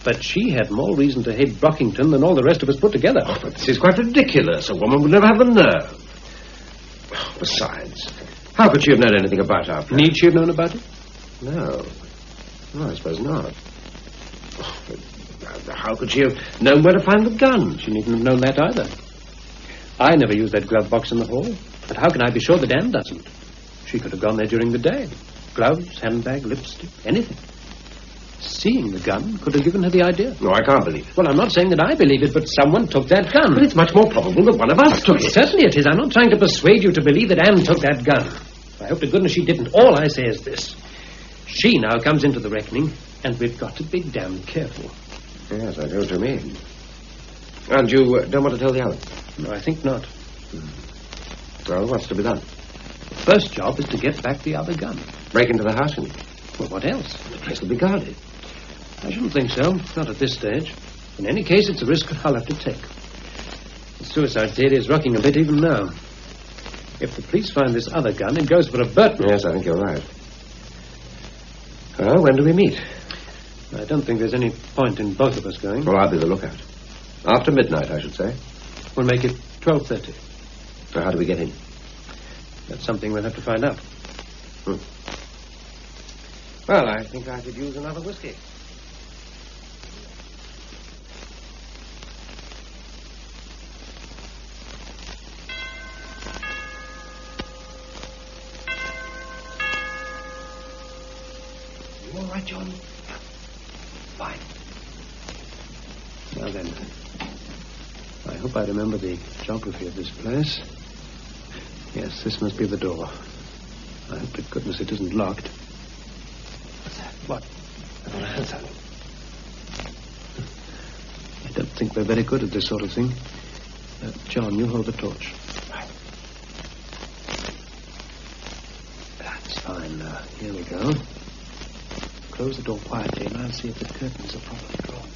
But she had more reason to hate Brockington than all the rest of us put together. Oh, but this is quite ridiculous. A woman would never have the nerve. Oh, besides, how could she have known anything about our plan? Need she have known about it? No. No, I suppose not. Oh, but how could she have known where to find the gun? She needn't have known that either. I never used that glove box in the hall. But how can I be sure that Anne doesn't? She could have gone there during the day. Gloves, handbag, lipstick, anything. Seeing the gun could have given her the idea. No, I can't believe it. Well, I'm not saying that I believe it, but someone took that gun. But it's much more probable that one of us took it. Certainly it is. I'm not trying to persuade you to believe that Anne took that gun. I hope to goodness she didn't. All I say is this. She now comes into the reckoning, and we've got to be damn careful. Yes, I know what you mean. And you don't want to tell the others? No, I think not. Well, what's to be done? The first job is to get back the other gun. Break into the house, you mean? Well, what else? The place will be guarded. I shouldn't think so. Not at this stage. In any case, it's a risk I'll have to take. The suicide theory is rocking a bit even now. If the police find this other gun, it goes for a Burton. Yes, I think you're right. Well, when do we meet? I don't think there's any point in both of us going. Well, I'll be the lookout. After midnight, I should say. We'll make it 12:30. So how do we get in? That's something we'll have to find out. Well, I think I could use another whiskey. You all right, John? Fine. Now then, I hope I remember the geography of this place. Yes, this must be the door. I hope to goodness it isn't locked. What's that? What? I thought I heard something. I don't think we're very good at this sort of thing. John, you hold the torch. Right. That's fine. Here we go. Close the door quietly, and I'll see if the curtains are properly drawn.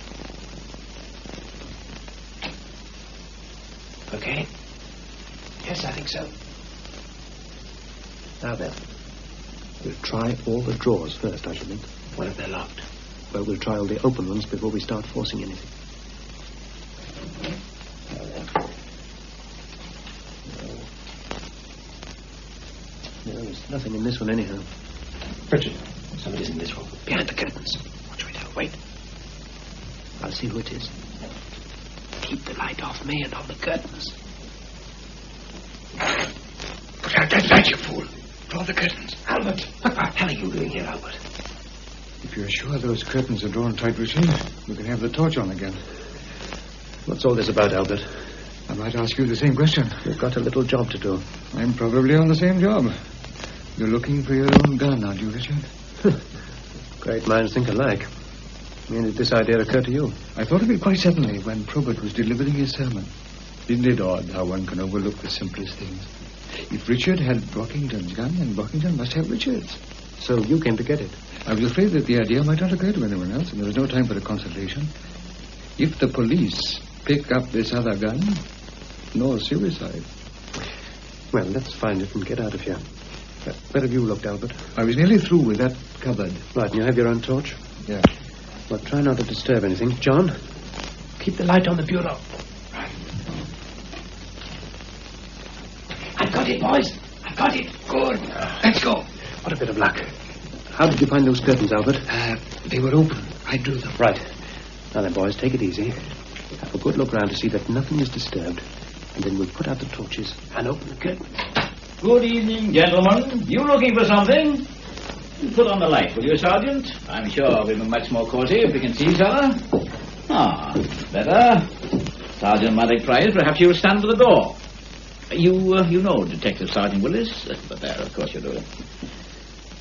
Okay. Yes, I think so. Now then, we'll try all the drawers first, I should think. What if they're locked? Well, we'll try all the open ones before we start forcing anything. No, there's nothing in this one anyhow. Richard, somebody's in this room. Behind the curtains. What shall we do? Wait. I'll see who it is. Keep the light off me and on the curtains. Put out that light, you fool. Draw the curtains. Albert, what the hell are you doing here, Albert? If you're sure those curtains are drawn tight, Richard, we can have the torch on again. What's all this about, Albert? I might ask you the same question. You've got a little job to do. I'm probably on the same job. You're looking for your own gun, aren't you, Richard? Great minds think alike. When did this idea occur to you? I thought of it quite suddenly when Probert was delivering his sermon. Isn't it odd how one can overlook the simplest things? If Richard had Brockington's gun, then Brockington must have Richard's. So you came to get it? I was afraid that the idea might not occur to anyone else, and there was no time for a consultation. If the police pick up this other gun, no suicide. Well, let's find it and get out of here. Where have you looked, Albert? I was nearly through with that cupboard. Right, and you have your own torch? Yeah. Well, try not to disturb anything. John, keep the light on the bureau. Right. I've got it, boys. I've got it. Good. Let's go. What a bit of luck. How did you find those curtains, Albert? They were open. I drew them. Right. Now then, boys, take it easy. Have a good look round to see that nothing is disturbed. And then we'll put out the torches and open the curtains. Good evening, gentlemen. You looking for something? Put on the light, will you, Sergeant? I'm sure we'll be much more cozy if we can see each other. Ah, better. Sergeant Maddox Price, perhaps you'll stand for the door. You know Detective Sergeant Willis? But there, of course you do.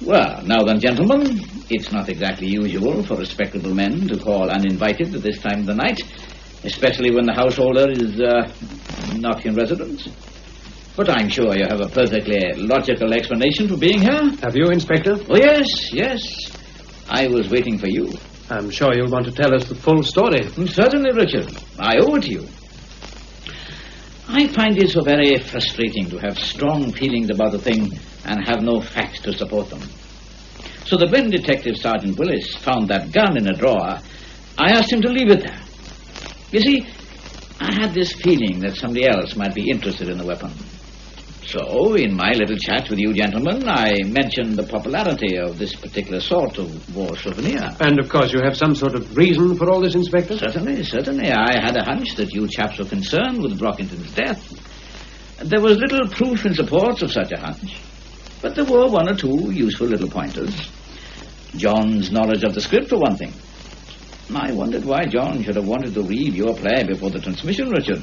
Well, now then, gentlemen, it's not exactly usual for respectable men to call uninvited at this time of the night, especially when the householder is not in residence. But I'm sure you have a perfectly logical explanation for being here. Have you, Inspector? Oh, yes. I was waiting for you. I'm sure you'll want to tell us the full story. Certainly, Richard. I owe it to you. I find it so very frustrating to have strong feelings about a thing and have no facts to support them. So that when Detective Sergeant Willis found that gun in a drawer, I asked him to leave it there. You see, I had this feeling that somebody else might be interested in the weapon. So, in my little chat with you gentlemen, I mentioned the popularity of this particular sort of war souvenir. And, of course, you have some sort of reason for all this, Inspector? Certainly. I had a hunch that you chaps were concerned with Brockington's death. There was little proof in support of such a hunch, but there were one or two useful little pointers. John's knowledge of the script, for one thing. I wondered why John should have wanted to read your play before the transmission, Richard.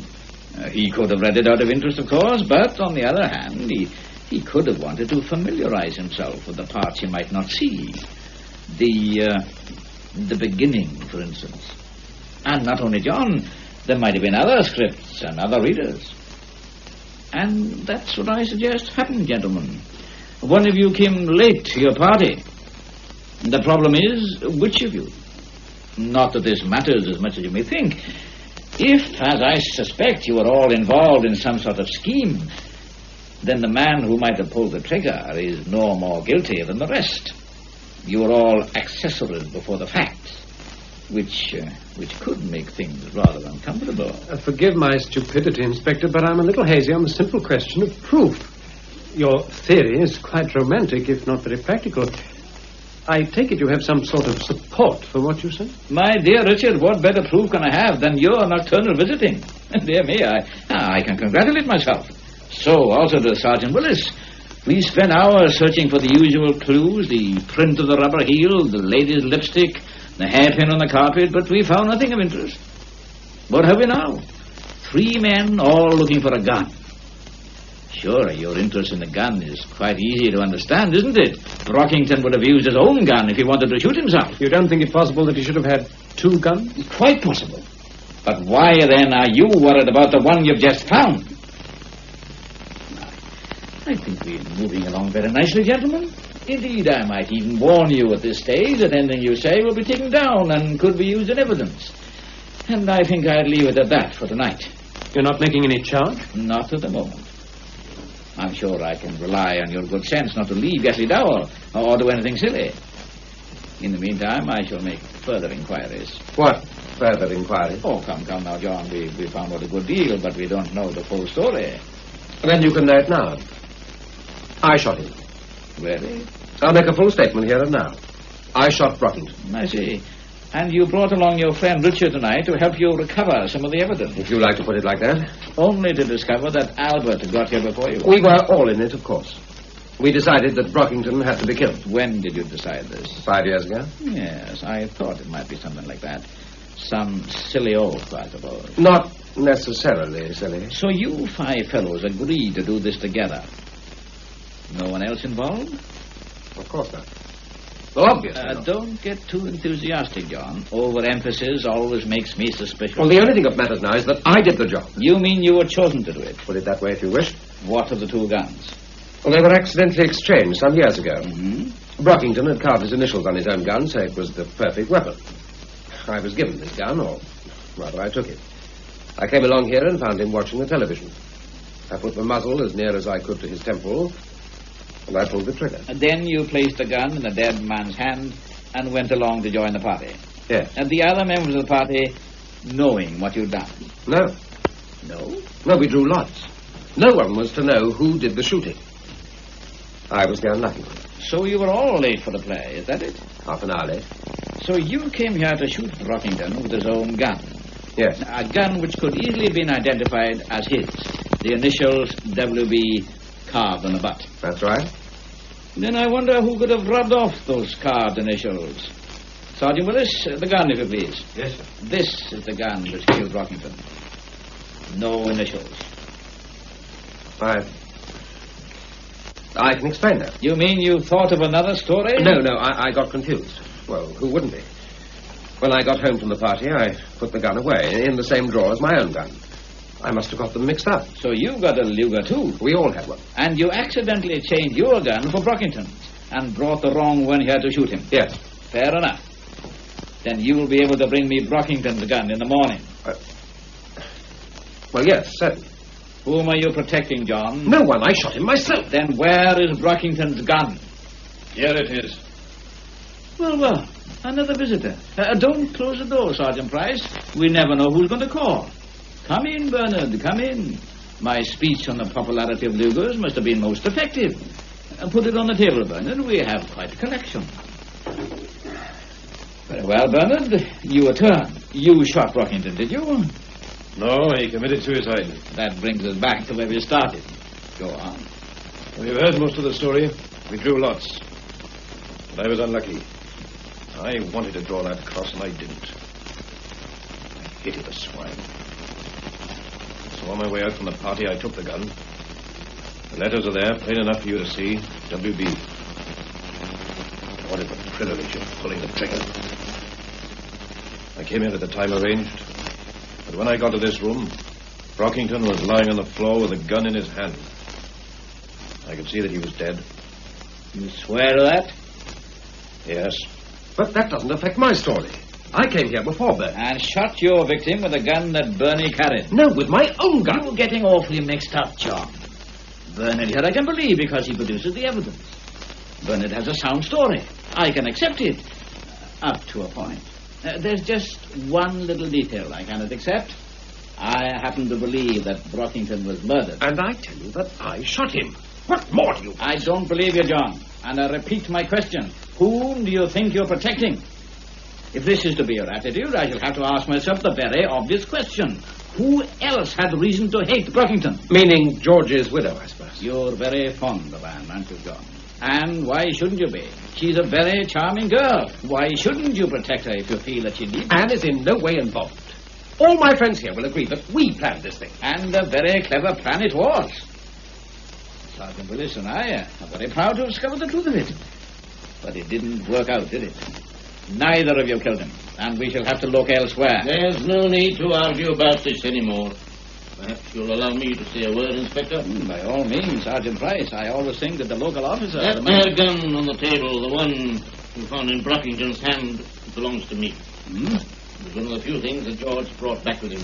He could have read it out of interest, of course, but on the other hand, he could have wanted to familiarize himself with the parts he might not see. The beginning, for instance. And not only John, there might have been other scripts and other readers. And that's what I suggest happened, gentlemen. One of you came late to your party. The problem is, which of you? Not that this matters as much as you may think. If, as I suspect, you are all involved in some sort of scheme, then the man who might have pulled the trigger is no more guilty than the rest. You are all accessories before the facts, which could make things rather uncomfortable. Forgive my stupidity, Inspector, but I'm a little hazy on the simple question of proof. Your theory is quite romantic, if not very practical. I take it you have some sort of support for what you say? My dear Richard, what better proof can I have than your nocturnal visiting? Dear me, I can congratulate myself. So also does Sergeant Willis. We spent hours searching for the usual clues, the print of the rubber heel, the lady's lipstick, the hairpin on the carpet, but we found nothing of interest. What have we now? 3 men all looking for a gun. Sure, your interest in the gun is quite easy to understand, isn't it? Brockington would have used his own gun if he wanted to shoot himself. You don't think it possible that he should have had 2 guns? Quite possible. But why then are you worried about the one you've just found? I think we're moving along very nicely, gentlemen. Indeed, I might even warn you at this stage that anything you say will be taken down and could be used in evidence. And I think I'd leave it at that for tonight. You're not making any charge? Not at the moment. I'm sure I can rely on your good sense not to leave Gatley Dowell or do anything silly. In the meantime, I shall make further inquiries. What further inquiries? Oh, come now, John. We found out a good deal, but we don't know the full story. Then you can know it now. I shot him. Really? I'll make a full statement here and now. I shot Brockington. I see. And you brought along your friend Richard tonight to help you recover some of the evidence. If you like to put it like that. Only to discover that Albert got here before you. We were all in it, of course. We decided that Brockington had to be killed. When did you decide this? 5 years ago. Yes, I thought it might be something like that. Some silly oath, I suppose. Not necessarily silly. So you 5 fellows agreed to do this together? No one else involved? Of course not. Well, obviously not. Don't get too enthusiastic, John. Overemphasis always makes me suspicious. Well, the only thing that matters now is that I did the job. You mean you were chosen to do it? Put it that way if you wish. What of the 2 guns? Well, they were accidentally exchanged some years ago. Mm-hmm. Brockington had carved his initials on his own gun, so it was the perfect weapon. I was given this gun, or rather I took it. I came along here and found him watching the television. I put the muzzle as near as I could to his temple, and I pulled the trigger. And then you placed the gun in the dead man's hand and went along to join the party. Yes. And the other members of the party knowing what you'd done? No. No? No, we drew lots. No one was to know who did the shooting. I was the unlucky one. So you were all late for the play, is that it? Half an hour late. So you came here to shoot Brockington with his own gun? Yes. A gun which could easily have been identified as his. The initials WB carved on the butt. That's right. Then I wonder who could have rubbed off those carved initials. Sergeant Willis, the gun, if you please. Yes, sir. This is the gun which killed Brockington. No initials. I can explain that. You mean you thought of another story? No, I got confused. Well, who wouldn't be? When I got home from the party, I put the gun away in the same drawer as my own gun. I must have got them mixed up. So you got a Luger too? We all had one. And you accidentally changed your gun for Brockington's and brought the wrong one here to shoot him? Yes. Fair enough. Then you will be able to bring me Brockington's gun in the morning. Well, yes, certainly. Whom are you protecting, John? No one. I shot him myself. Then where is Brockington's gun? Here it is. Well, another visitor. Don't close the door, Sergeant Price. We never know who's going to call. Come in, Bernard, come in. My speech on the popularity of Lugers must have been most effective. Put it on the table, Bernard. We have quite a collection. Very well, Bernard. Your turn. You shot Brockington, did you? No, he committed suicide. That brings us back to where we started. Go on. Well, you've heard most of the story. We drew lots. But I was unlucky. I wanted to draw that cross, and I didn't. I hated the swine. So on my way out from the party, I took the gun. The letters are there, plain enough for you to see. WB. I wanted the privilege of pulling the trigger. I came in at the time arranged. But when I got to this room, Brockington was lying on the floor with a gun in his hand. I could see that he was dead. You swear to that? Yes. But that doesn't affect my story. I came here before Bernie. And shot your victim with a gun that Bernie carried. No, with my own gun. You're getting awfully mixed up, John. Bernard here I can believe because he produces the evidence. Bernard has a sound story. I can accept it. Up to a point. There's just one little detail I cannot accept. I happen to believe that Brockington was murdered. And I tell you that I shot him. What more do you want? I don't believe you, John. And I repeat my question. Whom do you think you're protecting? If this is to be your attitude, I shall have to ask myself the very obvious question. Who else had reason to hate Brockington? Meaning George's widow, I suppose. You're very fond of Anne, aren't you, John? And why shouldn't you be? She's a very charming girl. Why shouldn't you protect her if you feel that she needs it? Anne is in no way involved. All my friends here will agree that we planned this thing. And a very clever plan it was. Sergeant Willis and I are very proud to have discovered the truth of it. But it didn't work out, did it? Neither of you killed him, and we shall have to look elsewhere. There's no need to argue about this anymore. Perhaps you'll allow me to say a word, Inspector? By all means, Sergeant Price. I always think that the local officer... That there gun on the table, the one you found in Brockington's hand, belongs to me. It was one of the few things that George brought back with him.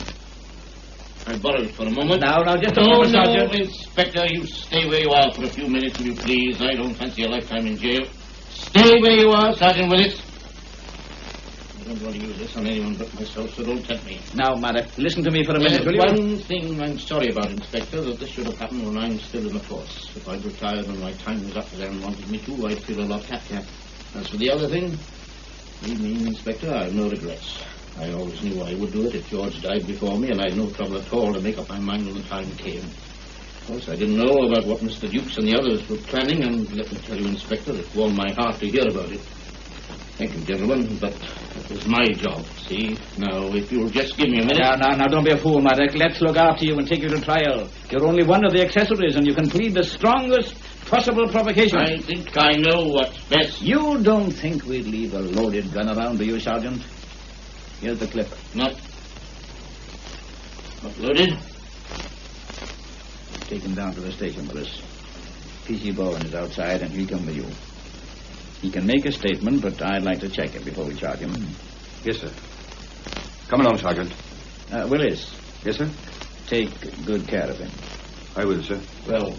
I borrowed it for a moment. Now, just a moment, Sergeant. No, Inspector, you stay where you are for a few minutes, will you please? I don't fancy a lifetime in jail. Stay where you are, Sergeant Willis. I don't want to use this on anyone but myself, so don't tempt me. Now, Maddox, listen to me for a minute, will you? One thing I'm sorry about, Inspector, that this should have happened when I'm still in the force. If I'd retired when my time was up as Aaron wanted me to, I'd feel a lot happier. As for the other thing, believe me, Inspector, I have no regrets. I always knew I would do it if George died before me, and I had no trouble at all to make up my mind when the time came. Of course, I didn't know about what Mr. Dukes and the others were planning, and let me tell you, Inspector, it warmed my heart to hear about it. Thank you, gentlemen, but it was my job, see? Now, if you'll just give me a minute... Now, don't be a fool, Maddox. Let's look after you and take you to trial. You're only one of the accessories, and you can plead the strongest possible provocation. I think I know what's best. You don't think we'd leave a loaded gun around, do you, Sergeant? Here's the clip. Not loaded? Take him down to the station, Willis. P.C. Bowen is outside, and he'll come with you. He can make a statement, but I'd like to check it before we charge him. Yes, sir. Come along, Sergeant. Willis. Yes, sir? Take good care of him. I will, sir. Well,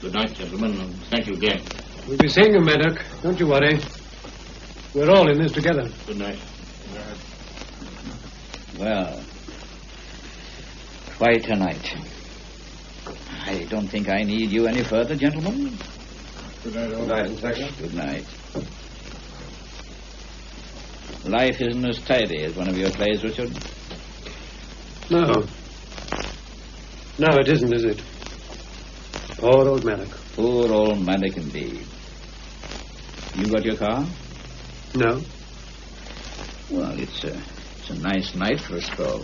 good night, gentlemen, and thank you again. We'll be seeing him, Maddox. Don't you worry. We're all in this together. Good night. Well, quite a night. I don't think I need you any further, gentlemen. Good night, all. Good night, Inspector. Good night. Life isn't as tidy as one of your plays, Richard. No. No, it isn't, is it? Poor old Maddox. Poor old Maddox, indeed. You got your car? No. Well, it's a nice night for a stroll.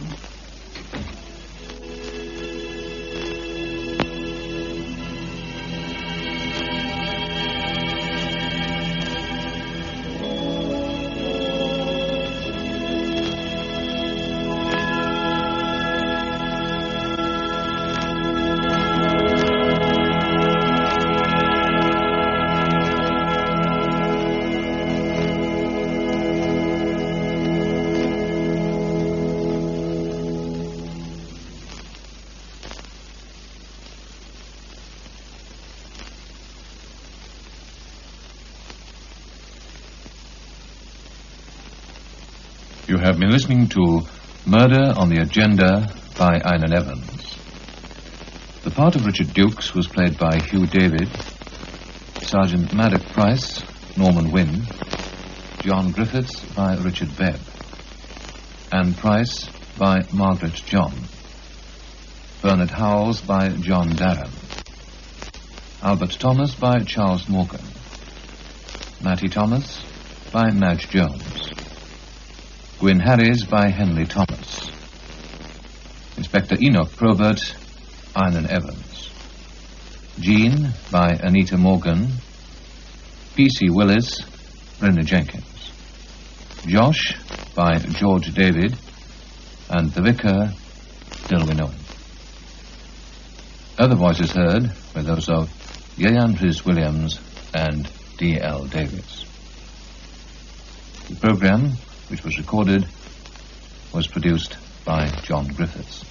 You have been listening to Murder on the Agenda by Eynon Evans. The part of Richard Dukes was played by Hugh David, Sergeant Maddox Price, Norman Wynne, John Griffiths by Richard Webb, and Price by Margaret John, Bernard Howells by John Darren, Albert Thomas by Charles Morgan, Matty Thomas by Madge Jones, Gwyn Harries by Henley Thomas, Inspector Enoch Probert, Eynon Evans, Jean by Anita Morgan, P.C. Willis, Brenda Jenkins, Josh by George David, and the Vicar, Dilwyn Owen. Other voices heard were those of Eyon Williams and D.L. Davies. The program, which was recorded, was produced by John Griffiths.